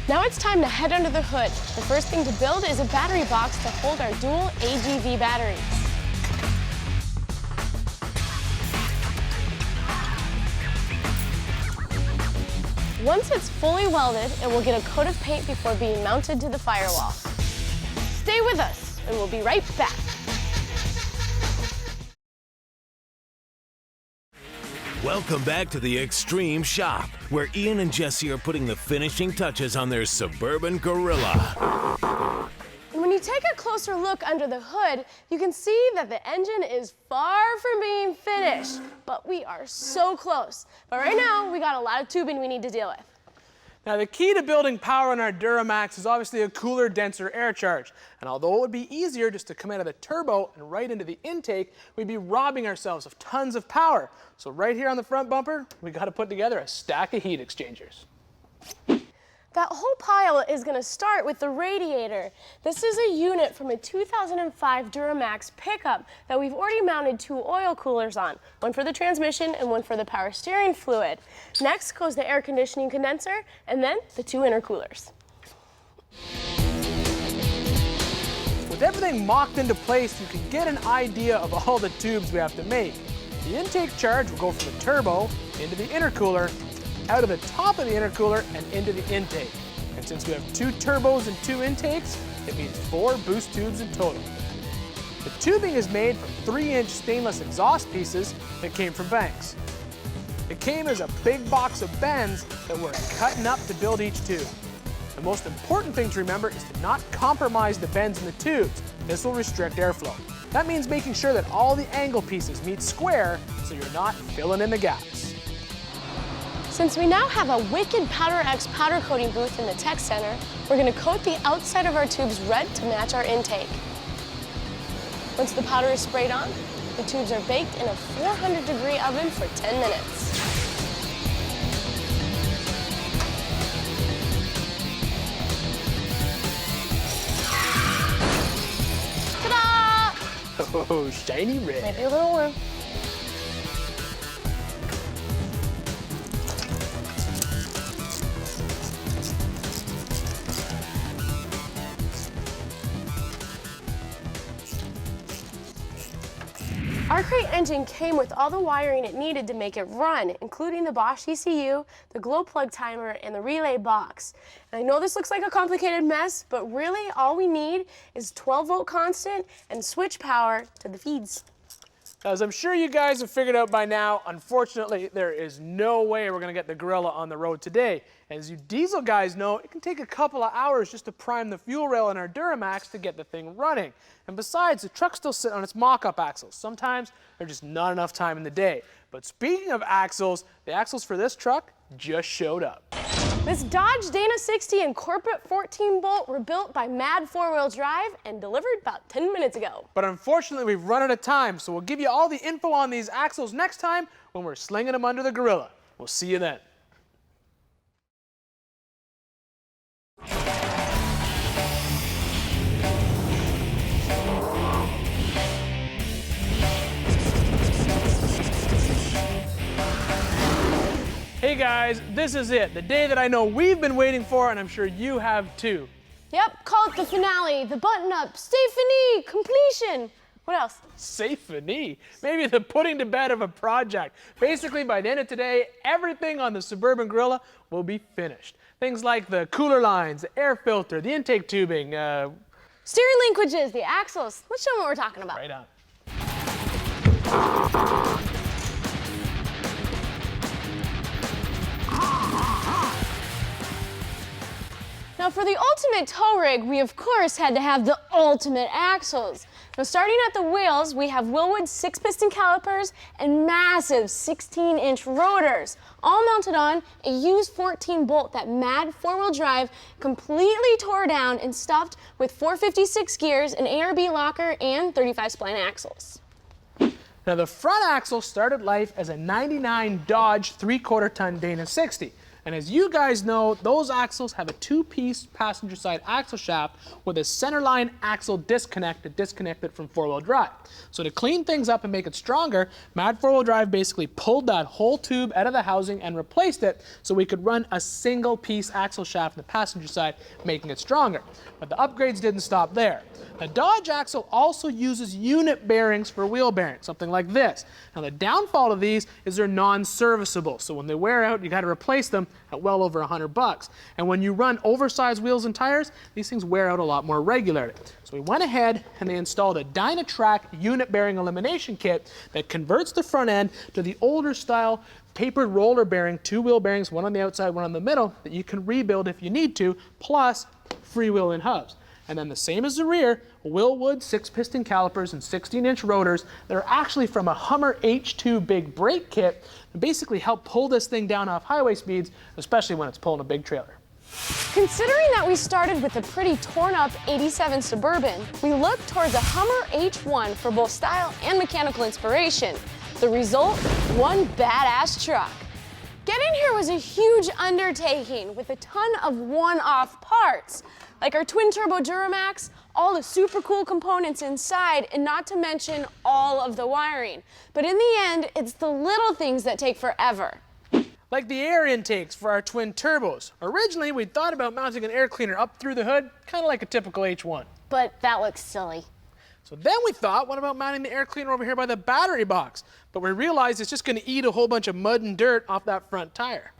Now it's time to head under the hood. The first thing to build is a battery box to hold our dual AGV batteries. Once it's fully welded, it will get a coat of paint before being mounted to the firewall. Stay with us, and we'll be right back. Welcome back to the Extreme Shop, where Ian and Jessi are putting the finishing touches on their Suburban Gorilla. And when you take a closer look under the hood, you can see that the engine is far from being finished, but we are so close. But right now, we got a lot of tubing we need to deal with. Now the key to building power in our Duramax is obviously a cooler, denser air charge. And although it would be easier just to come out of the turbo and right into the intake, we'd be robbing ourselves of tons of power. So right here on the front bumper, we got to put together a stack of heat exchangers. That whole pile is going to start with the radiator. This is a unit from a 2005 Duramax pickup that we've already mounted 2 oil coolers on, one for the transmission and one for the power steering fluid. Next goes the air conditioning condenser and then the 2 intercoolers. With everything mocked into place, you can get an idea of all the tubes we have to make. The intake charge will go from the turbo into the intercooler, out of the top of the intercooler and into the intake. And since we have 2 turbos and 2 intakes, it means 4 boost tubes in total. The tubing is made from 3-inch stainless exhaust pieces that came from Banks. It came as a big box of bends that we're cutting up to build each tube. The most important thing to remember is to not compromise the bends in the tubes. This will restrict airflow. That means making sure that all the angle pieces meet square so you're not filling in the gaps. Since we now have a wicked PowderX powder coating booth in the tech center, we're going to coat the outside of our tubes red to match our intake. Once the powder is sprayed on, the tubes are baked in a 400-degree oven for 10 minutes. Ta-da! Oh, shiny red. Maybe a little warm. Our crate engine came with all the wiring it needed to make it run, including the Bosch ECU, the glow plug timer, and the relay box. And I know this looks like a complicated mess, but really all we need is 12-volt constant and switch power to the feeds. As I'm sure you guys have figured out by now, unfortunately, there is no way we're going to get the Gorilla on the road today. As you diesel guys know, it can take a couple of hours just to prime the fuel rail in our Duramax to get the thing running. And besides, the truck's still sitting on its mock-up axles. Sometimes there's just not enough time in the day. But speaking of axles, the axles for this truck just showed up. This Dodge Dana 60 and Corporate 14-bolt were built by Mad 4-Wheel Drive and delivered about 10 minutes ago. But unfortunately, we've run out of time, so we'll give you all the info on these axles next time when we're slinging them under the Gorilla. We'll see you then. Hey guys, this is it, the day that I know we've been waiting for, and I'm sure you have too. Yep, call it the finale, the button-up, Stephanie, completion. What else? Stephanie, maybe the putting to bed of a project. Basically, by the end of today, everything on the Suburban Gorilla will be finished. Things like the cooler lines, the air filter, the intake tubing, Steering linkages, the axles. Let's show them what we're talking about. right on. Now for the ultimate tow rig, we of course had to have the ultimate axles. Now starting at the wheels, we have Wilwood 6-piston calipers and massive 16-inch rotors, all mounted on a used 14-bolt that Mad 4-wheel drive completely tore down and stuffed with 456 gears, an ARB locker, and 35 spline axles. Now the front axle started life as a 99 Dodge 3/4 ton Dana 60. And as you guys know, those axles have a 2-piece passenger side axle shaft with a centerline axle disconnect to disconnect it from 4-wheel drive. So to clean things up and make it stronger, Mad 4-wheel drive basically pulled that whole tube out of the housing and replaced it so we could run a single piece axle shaft on the passenger side, making it stronger. But the upgrades didn't stop there. The Dodge axle also uses unit bearings for wheel bearings, something like this. Now the downfall of these is they're non-serviceable, so when they wear out, you got to replace them at well over $100. And when you run oversized wheels and tires, these things wear out a lot more regularly. So we went ahead and they installed a Dynotech unit bearing elimination kit that converts the front end to the older style tapered roller bearing, 2 wheel bearings, one on the outside, one on the middle, that you can rebuild if you need to, plus freewheel and hubs. And then the same as the rear, Wilwood 6-piston calipers and 16-inch rotors that are actually from a Hummer H2 big brake kit that basically help pull this thing down off highway speeds, especially when it's pulling a big trailer. Considering that we started with a pretty torn up 87 Suburban, we looked towards a Hummer H1 for both style and mechanical inspiration. The result, one badass truck. Getting here was a huge undertaking with a ton of one-off parts, like our twin-turbo Duramax, all the super cool components inside, and not to mention all of the wiring. But in the end, it's the little things that take forever. Like the air intakes for our twin turbos. Originally, we thought about mounting an air cleaner up through the hood, kind of like a typical H1. But that looks silly. So then we thought, what about mounting the air cleaner over here by the battery box? But we realized it's just going to eat a whole bunch of mud and dirt off that front tire.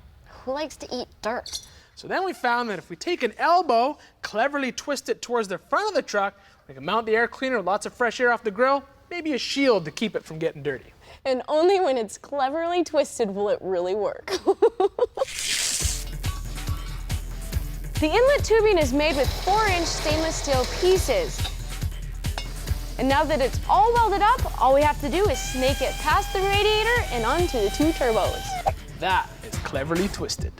Who likes to eat dirt? So then we found that if we take an elbow, cleverly twist it towards the front of the truck, we can mount the air cleaner with lots of fresh air off the grill, maybe a shield to keep it from getting dirty. And only when it's cleverly twisted will it really work. The inlet tubing is made with 4-inch stainless steel pieces. And now that it's all welded up, all we have to do is snake it past the radiator and onto the 2 turbos. That is cleverly twisted.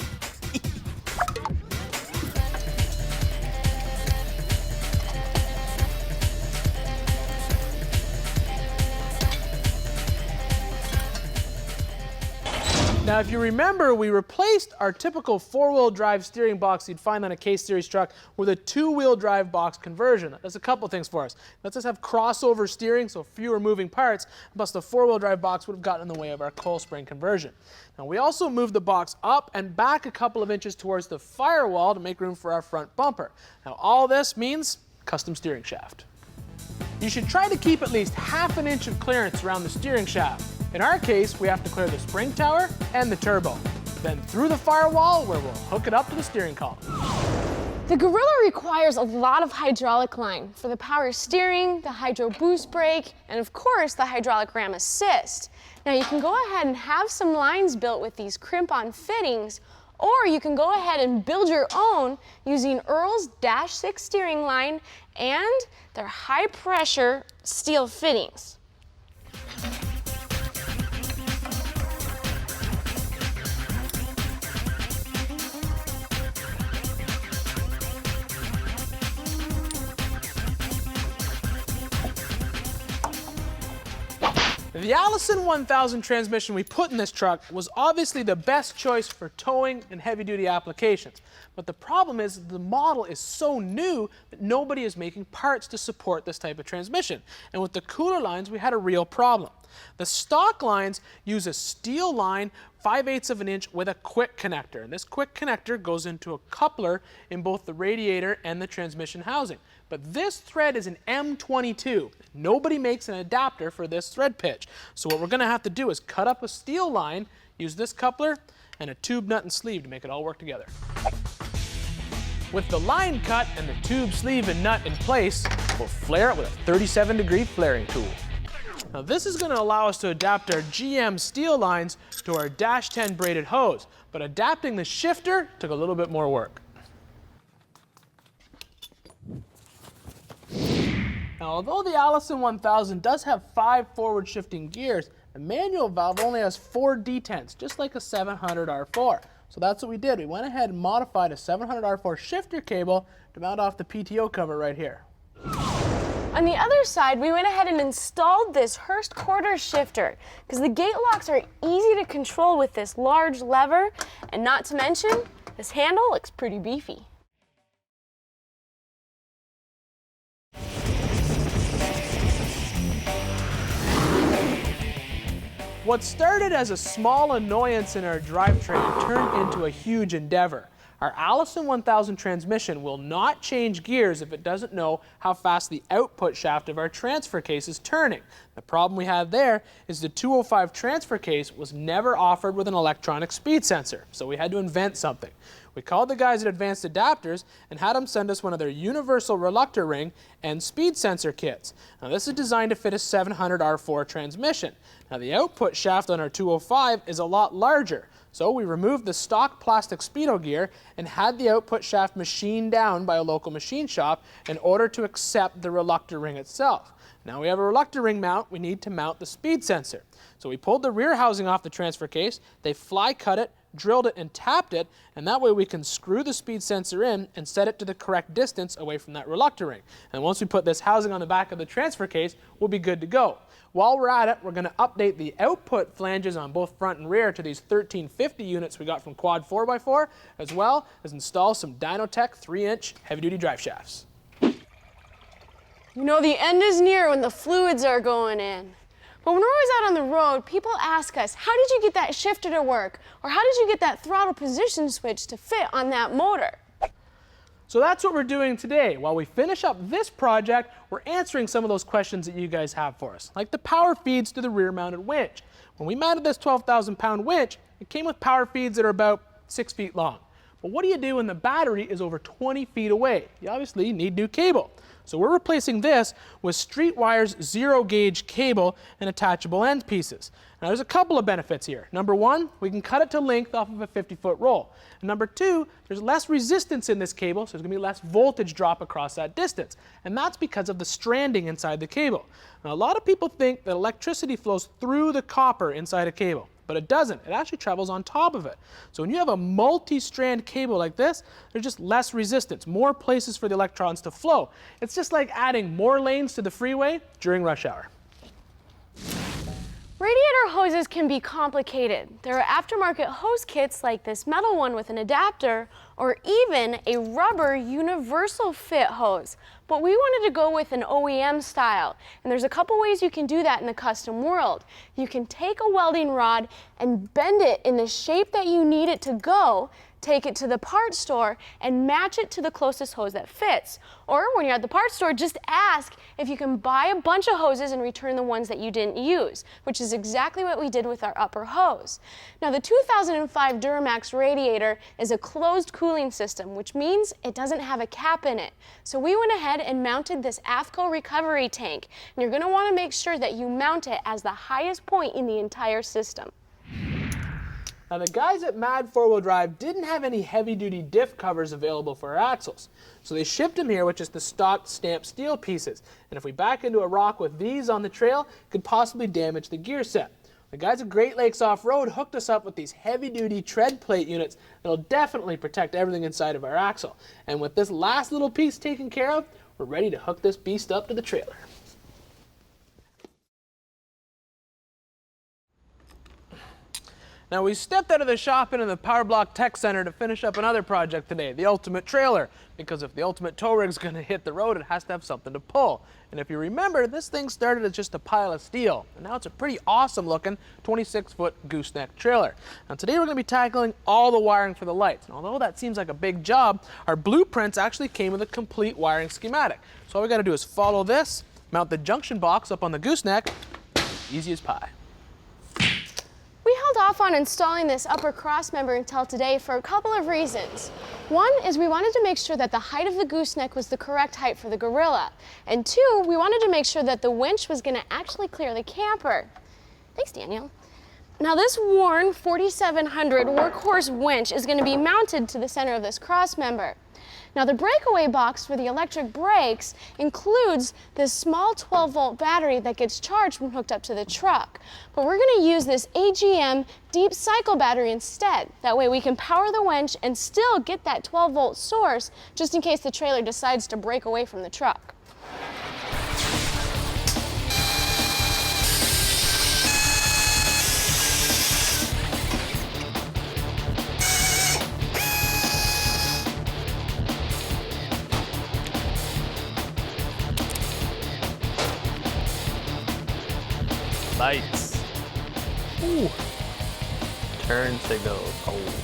Now, if you remember, we replaced our typical 4-wheel drive steering box you'd find on a K-Series truck with a 2-wheel drive box conversion. That does a couple things for us. Lets us have crossover steering, so fewer moving parts, plus the 4-wheel drive box would have gotten in the way of our coil spring conversion. Now, we also moved the box up and back a couple of inches towards the firewall to make room for our front bumper. Now, all this means custom steering shaft. You should try to keep at least ½ an inch of clearance around the steering shaft. In our case, we have to clear the spring tower and the turbo. Then through the firewall where we'll hook it up to the steering column. The Gorilla requires a lot of hydraulic line for the power steering, the hydro boost brake, and of course the hydraulic ram assist. Now you can go ahead and have some lines built with these crimp-on fittings, or you can go ahead and build your own using Earl's -6 steering line and their high-pressure steel fittings. The Allison 1000 transmission we put in this truck was obviously the best choice for towing and heavy-duty applications. But the problem is the model is so new that nobody is making parts to support this type of transmission. And with the cooler lines, we had a real problem. The stock lines use a steel line 5/8 of an inch with a quick connector. And this quick connector goes into a coupler in both the radiator and the transmission housing. But this thread is an M22. Nobody makes an adapter for this thread pitch. So what we're going to have to do is cut up a steel line, use this coupler, and a tube, nut, and sleeve to make it all work together. With the line cut and the tube, sleeve, and nut in place, we'll flare it with a 37-degree flaring tool. Now this is going to allow us to adapt our GM steel lines to our Dash 10 braided hose, but adapting the shifter took a little bit more work. Now, although the Allison 1000 does have 5 forward shifting gears, the manual valve only has 4 detents, just like a 700 R4. So that's what we did. We went ahead and modified a 700 R4 shifter cable to mount off the PTO cover right here. On the other side, we went ahead and installed this Hurst quarter shifter because the gate locks are easy to control with this large lever, and not to mention, this handle looks pretty beefy. What started as a small annoyance in our drivetrain turned into a huge endeavor. Our Allison 1000 transmission will not change gears if it doesn't know how fast the output shaft of our transfer case is turning. The problem we had there is the 205 transfer case was never offered with an electronic speed sensor, so we had to invent something. We called the guys at Advanced Adapters and had them send us one of their universal reluctor ring and speed sensor kits. Now this is designed to fit a 700 R4 transmission. Now the output shaft on our 205 is a lot larger, so we removed the stock plastic speedo gear and had the output shaft machined down by a local machine shop in order to accept the reluctor ring itself. Now we have a reluctor ring mount, we need to mount the speed sensor. So we pulled the rear housing off the transfer case, they fly cut it, drilled it and tapped it, and that way we can screw the speed sensor in and set it to the correct distance away from that reluctor ring. And once we put this housing on the back of the transfer case, we'll be good to go. While we're at it, we're going to update the output flanges on both front and rear to these 1350 units we got from Quad 4x4, as well as install some Dynotech 3-inch heavy-duty drive shafts. You know, the end is near when the fluids are going in. But when we're always out on the road, people ask us, how did you get that shifter to work? Or how did you get that throttle position switch to fit on that motor? So that's what we're doing today. While we finish up this project, we're answering some of those questions that you guys have for us, like the power feeds to the rear-mounted winch. When we mounted this 12,000-pound winch, it came with power feeds that are about 6 feet long. But what do you do when the battery is over 20 feet away? You obviously need new cable. So we're replacing this with Streetwire's zero-gauge cable and attachable end pieces. Now there's a couple of benefits here. Number one, we can cut it to length off of a 50-foot roll. And number two, there's less resistance in this cable, so there's going to be less voltage drop across that distance. And that's because of the stranding inside the cable. Now a lot of people think that electricity flows through the copper inside a cable, but it doesn't. It actually travels on top of it. So when you have a multi-strand cable like this, there's just less resistance, more places for the electrons to flow. It's just like adding more lanes to the freeway during rush hour. Radiator hoses can be complicated. There are aftermarket hose kits like this metal one with an adapter, or even a rubber universal fit hose. But we wanted to go with an OEM style, and there's a couple ways you can do that in the custom world. You can take a welding rod and bend it in the shape that you need it to go, take it to the parts store, and match it to the closest hose that fits. Or when you're at the parts store, just ask if you can buy a bunch of hoses and return the ones that you didn't use, which is exactly what we did with our upper hose. Now the 2005 Duramax radiator is a closed cooling system, which means it doesn't have a cap in it. So we went ahead and mounted this AFCO recovery tank, and you're going to want to make sure that you mount it as the highest point in the entire system. Now the guys at Mad 4-Wheel Drive didn't have any heavy-duty diff covers available for our axles. So they shipped them here with just the stock stamped steel pieces. And if we back into a rock with these on the trail, it could possibly damage the gear set. The guys at Great Lakes Off-Road hooked us up with these heavy-duty tread plate units that'll definitely protect everything inside of our axle. And with this last little piece taken care of, we're ready to hook this beast up to the trailer. Now we stepped out of the shop into the POWERBLOCK Tech Center to finish up another project today, the ultimate trailer. Because if the ultimate tow rig's going to hit the road, it has to have something to pull. And if you remember, this thing started as just a pile of steel, and now it's a pretty awesome looking 26-foot gooseneck trailer. Now today we're going to be tackling all the wiring for the lights. And although that seems like a big job, our blueprints actually came with a complete wiring schematic. So all we got to do is follow this, mount the junction box up on the gooseneck, easy as pie. We held off on installing this upper cross member until today for a couple of reasons. One is we wanted to make sure that the height of the gooseneck was the correct height for the gorilla. And two, we wanted to make sure that the winch was going to actually clear the camper. Thanks, Daniel. Now this worn 4700 workhorse winch is going to be mounted to the center of this cross member. Now the breakaway box for the electric brakes includes this small 12-volt battery that gets charged when hooked up to the truck. But we're going to use this AGM deep cycle battery instead. That way we can power the winch and still get that 12-volt source just in case the trailer decides to break away from the truck. Lights. Ooh. Turn signals. Oh yeah.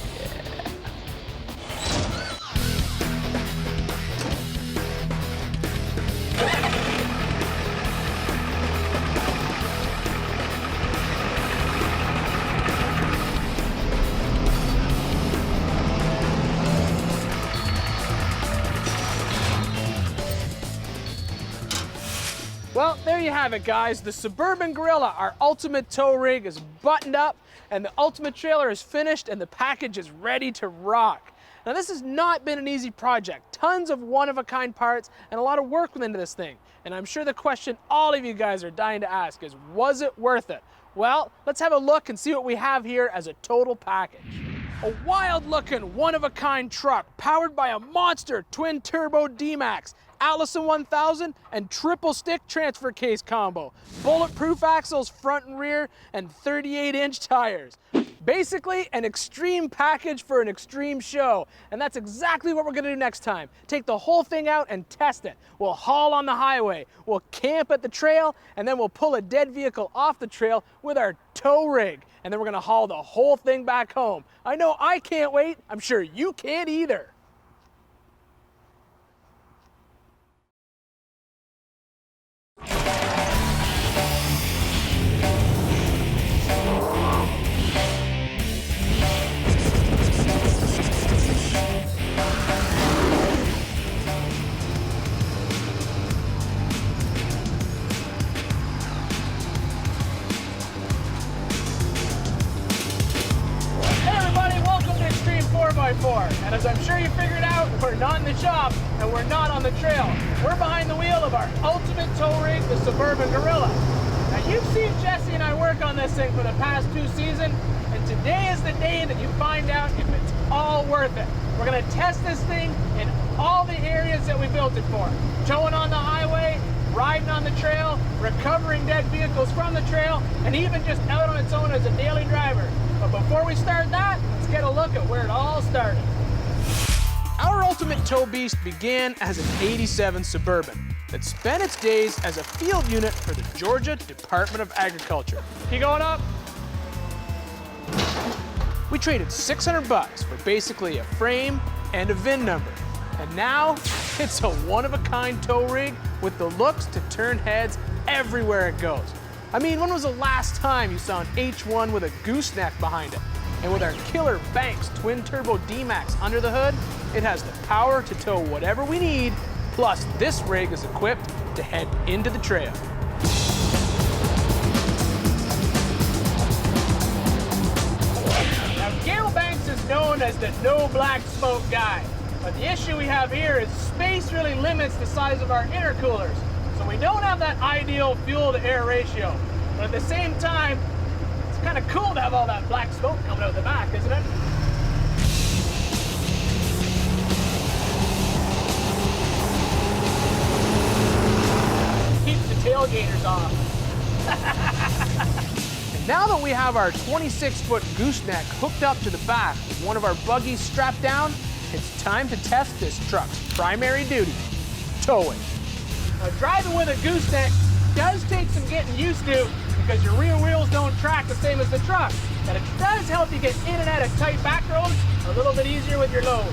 Well, there you have it, guys. The Suburban Gorilla, our ultimate tow rig, is buttoned up, and the ultimate trailer is finished, and the package is ready to rock. Now, this has not been an easy project. Tons of one-of-a-kind parts and a lot of work went into this thing. And I'm sure the question all of you guys are dying to ask is, was it worth it? Well, let's have a look and see what we have here as a total package. A wild-looking, one-of-a-kind truck powered by a monster twin-turbo D-Max, Allison 1000 and triple stick transfer case combo, bulletproof axles front and rear, and 38-inch tires. Basically an extreme package for an extreme show, and that's exactly what we're gonna do next time. Take the whole thing out and test it. We'll haul on the highway, we'll camp at the trail, and then we'll pull a dead vehicle off the trail with our tow rig, and then we're gonna haul the whole thing back home. I know I can't wait, I'm sure you can't either. And as I'm sure you figured out, we're not in the shop and we're not on the trail. We're behind the wheel of our ultimate tow rig, the Suburban Gorilla. Now you've seen Jessi and I work on this thing for the past 2 seasons, and today is the day that you find out if it's all worth it. We're gonna test this thing in all the areas that we built it for. Towing on the highway, riding on the trail, recovering dead vehicles from the trail, and even just out on its own as a daily driver. But before we start that, let's get a look at where it all started. Our ultimate tow beast began as an '87 Suburban that spent its days as a field unit for the Georgia Department of Agriculture. Keep going up. We traded $600 for basically a frame and a VIN number. And now, it's a one-of-a-kind tow rig with the looks to turn heads everywhere it goes. I mean, when was the last time you saw an H1 with a gooseneck behind it? And with our killer Banks twin-turbo D-Max under the hood, it has the power to tow whatever we need, plus this rig is equipped to head into the trail. Now, Gale Banks is known as the no black smoke guy. But the issue we have here is space really limits the size of our intercoolers. So we don't have that ideal fuel to air ratio. But at the same time, it's kind of cool to have all that black smoke coming out the back, isn't it? Keeps the tailgaters off. And now that we have our 26-foot gooseneck hooked up to the back with one of our buggies strapped down, it's time to test this truck's primary duty, towing. Now, driving with a gooseneck does take some getting used to because your rear wheels don't track the same as the truck, but it does help you get in and out of tight back roads a little bit easier with your load.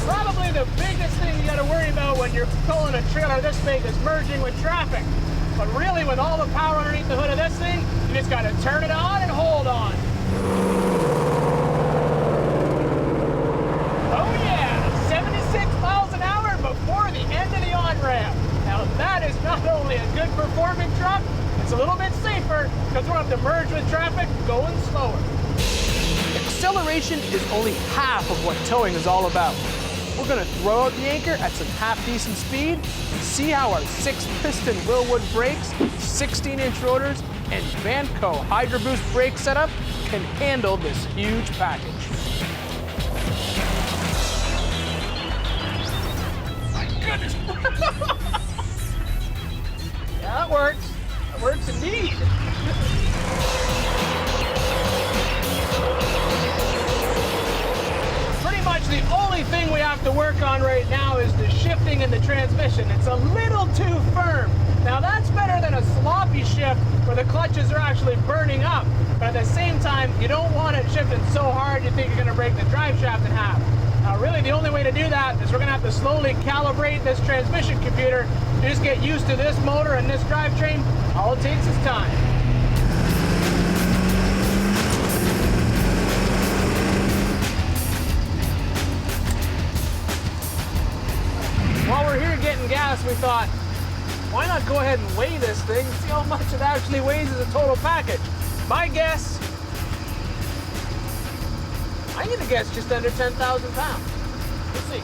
Probably the biggest thing you got to worry about when you're pulling a trailer this big is merging with traffic. But really, with all the power underneath the hood of this thing, you just got to turn it on and hold on. Still only a good performing truck. It's a little bit safer because we don't have to merge with traffic going slower. Acceleration is only half of what towing is all about. We're gonna throw out the anchor at some half-decent speed and see how our 6-piston Wilwood brakes, 16-inch rotors, and bandco Hydro Boost brake setup can handle this huge package. My goodness. Yeah, that works. That works indeed. Pretty much the only thing we have to work on right now is the shifting in the transmission. It's a little too firm. Now that's better than a sloppy shift where the clutches are actually burning up. But at the same time, you don't want it shifting so hard you think you're gonna break the drive shaft in half. Now really the only way to do that is we're gonna have to slowly calibrate this transmission computer. Just get used to this motor and this drivetrain. All it takes is time. While we're here getting gas, we thought, why not go ahead and weigh this thing and see how much it actually weighs as a total package? My guess, I'm gonna guess just under 10,000 pounds. Let's see.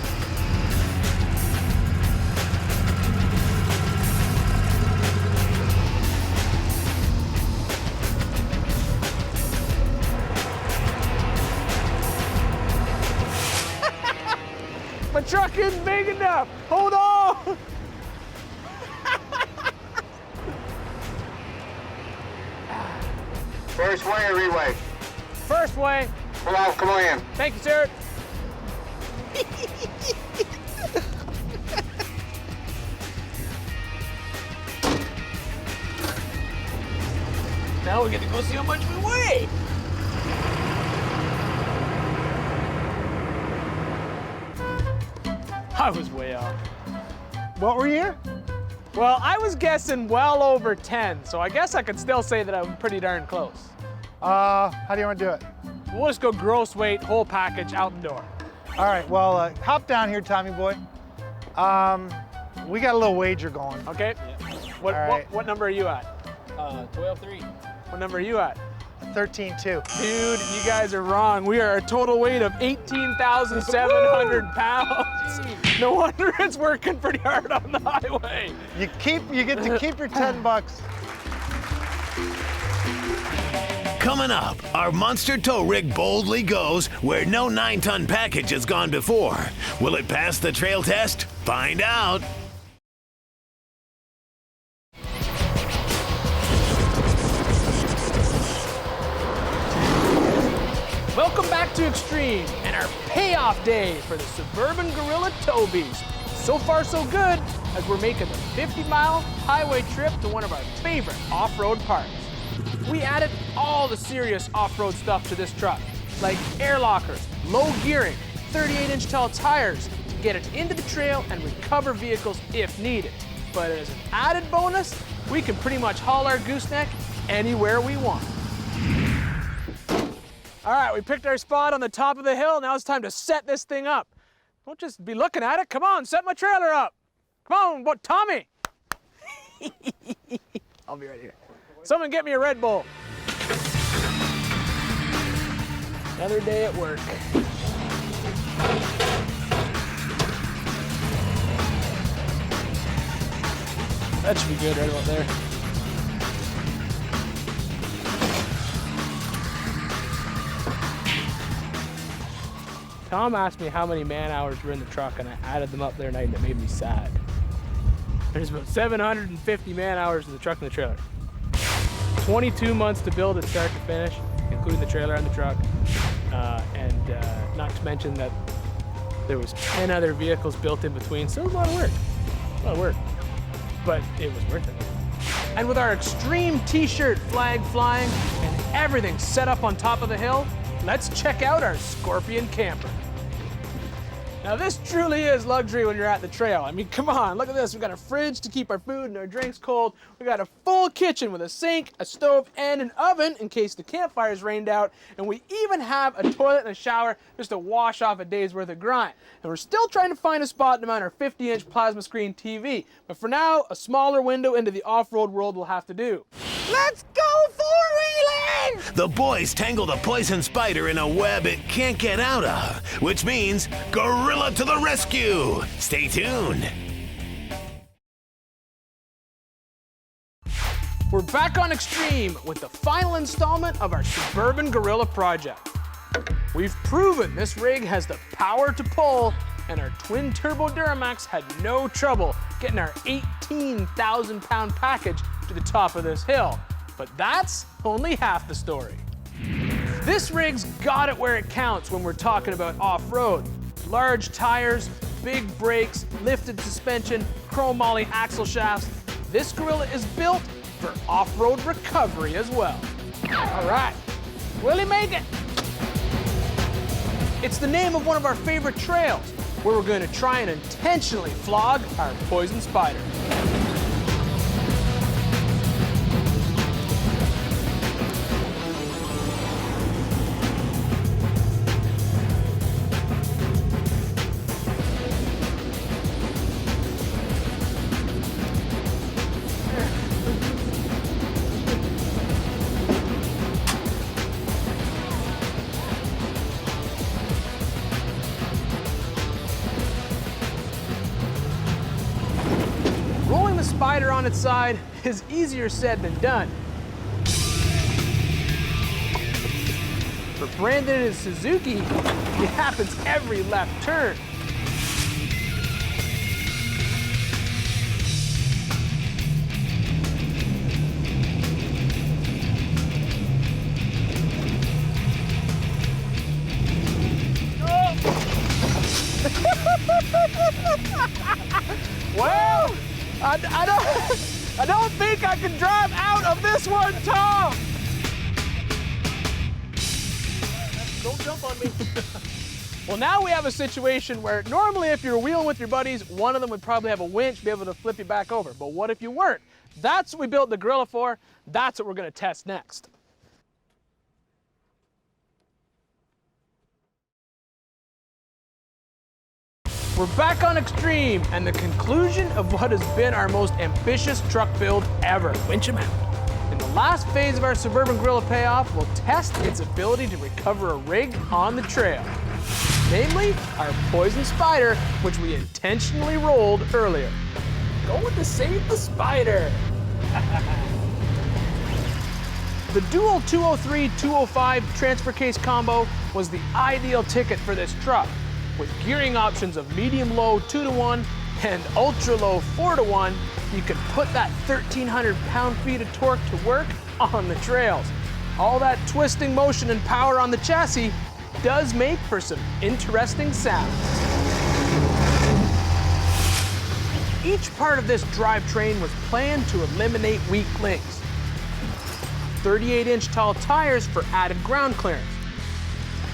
My truck isn't big enough. Hold on. First way or re-way? First way. Come on, come on in. Thank you, sir. Now we get to go see how much we weigh. I was way off. What were you? Well, I was guessing well over 10, so I guess I could still say that I'm pretty darn close. How do you want to do it? We'll just go gross weight, whole package, out the door. All right, well, hop down here, Tommy boy. We got a little wager going. Okay? What, All right. what number are you at? 12.3. What number are you at? 13.2. Dude, you guys are wrong. We are a total weight of 18,700 pounds. No wonder it's working pretty hard on the highway. You get to keep your 10 bucks. Coming up, our monster tow rig boldly goes where no 9-ton package has gone before. Will it pass the trail test? Find out. Welcome back to Extreme and our payoff day for the Suburban Gorilla Tow Beast. So far so good, as we're making the 50-mile highway trip to one of our favorite off-road parks. We added all the serious off-road stuff to this truck, like air lockers, low gearing, 38-inch tall tires to get it into the trail and recover vehicles if needed. But as an added bonus, we can pretty much haul our gooseneck anywhere we want. All right, we picked our spot on the top of the hill. Now it's time to set this thing up. Don't just be looking at it. Come on, set my trailer up. Come on, what, Tommy? I'll be right here. Someone get me a Red Bull. Another day at work. That should be good right about there. Tom asked me how many man hours were in the truck, and I added them up the other night, and it made me sad. There's about 750 man hours in the truck and the trailer. 22 months to build it start to finish, including the trailer and the truck. Not to mention that there was 10 other vehicles built in between, so it was a lot of work. A lot of work. But it was worth it. And with our Extreme t-shirt flag flying and everything set up on top of the hill, let's check out our Scorpion camper. Now this truly is luxury when you're at the trail. I mean, come on, look at this. We've got a fridge to keep our food and our drinks cold. We got a full kitchen with a sink, a stove, and an oven in case the campfire's rained out. And we even have a toilet and a shower just to wash off a day's worth of grind. And we're still trying to find a spot to mount our 50-inch plasma screen TV. But for now, a smaller window into the off-road world will have to do. Let's go four-wheeling! The boys tangled a poison spider in a web it can't get out of, which means gorilla to the rescue. Stay tuned. We're back on Extreme with the final installment of our Suburban Gorilla project. We've proven this rig has the power to pull, and our twin turbo Duramax had no trouble getting our 18,000-pound package to the top of this hill. But that's only half the story. This rig's got it where it counts when we're talking about off-road. Large tires, big brakes, lifted suspension, chrome moly axle shafts. This Gorilla is built for off-road recovery as well. All right, will he make it? It's the name of one of our favorite trails, where we're going to try and intentionally flog our poison spider. Rolling the spider on its side is easier said than done. For Brandon and Suzuki, it happens every left turn. Well, I don't think I can drive out of this one, Tom. Don't jump on me. Well, now we have a situation where normally if you're wheeling with your buddies, one of them would probably have a winch, be able to flip you back over. But what if you weren't? That's what we built the Gorilla for. That's what we're going to test next. We're back on Extreme and the conclusion of what has been our most ambitious truck build ever. Winch him out. In the last phase of our Suburban Gorilla payoff, we'll test its ability to recover a rig on the trail. Namely, our poison spider, which we intentionally rolled earlier. Going to save the spider. The dual 203-205 transfer case combo was the ideal ticket for this truck. With gearing options of medium-low 2-to-1 and ultra-low 4-to-1, you can put that 1,300 pound-feet of torque to work on the trails. All that twisting motion and power on the chassis does make for some interesting sounds. Each part of this drivetrain was planned to eliminate weak links. 38-inch tall tires for added ground clearance.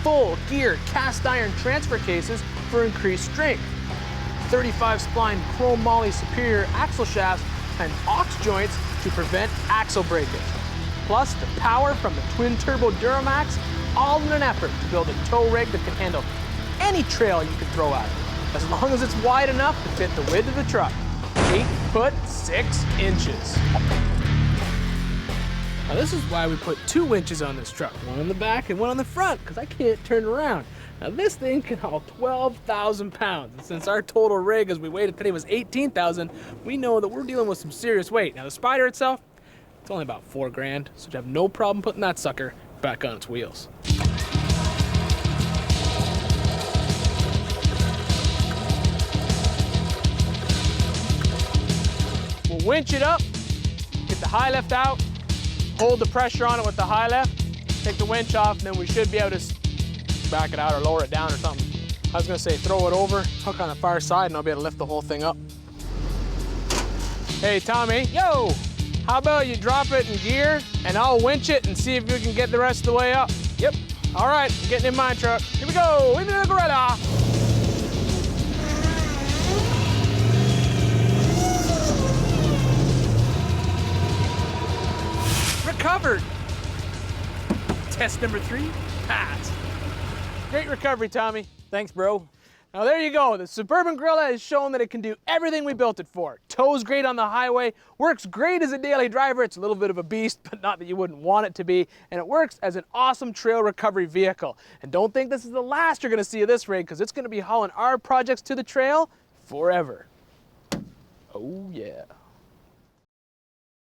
Full gear cast iron transfer cases for increased strength, 35 spline chrome moly superior axle shafts, and aux joints to prevent axle breakage. Plus the power from the twin turbo Duramax, all in an effort to build a tow rig that can handle any trail you can throw at it, as long as it's wide enough to fit the width of the truck, 8 foot 6 inches. Now this is why we put 2 winches on this truck, one on the back and one on the front, because I can't turn around. Now this thing can haul 12,000 pounds, and since our total rig as we weighed it today was 18,000, we know that we're dealing with some serious weight. Now the spider itself, it's only about 4 grand, so you have no problem putting that sucker back on its wheels. We'll winch it up, get the high lift out, hold the pressure on it with the high lift, take the winch off, and then we should be able to back it out or lower it down or something. I was gonna say throw it over, hook on the far side, and I'll be able to lift the whole thing up. Hey Tommy, yo, how about you drop it in gear and I'll winch it and see if you can get the rest of the way up. Yep, all right, I'm getting in my truck. Here we go, into the Gorilla. recovered. Test number 3, pass. Great recovery, Tommy. Thanks, bro. Now there you go. The Suburban Gorilla has shown that it can do everything we built it for. Tows great on the highway, works great as a daily driver. It's a little bit of a beast, but not that you wouldn't want it to be. And it works as an awesome trail recovery vehicle. And don't think this is the last you're gonna see of this rig, because it's gonna be hauling our projects to the trail forever. Oh yeah.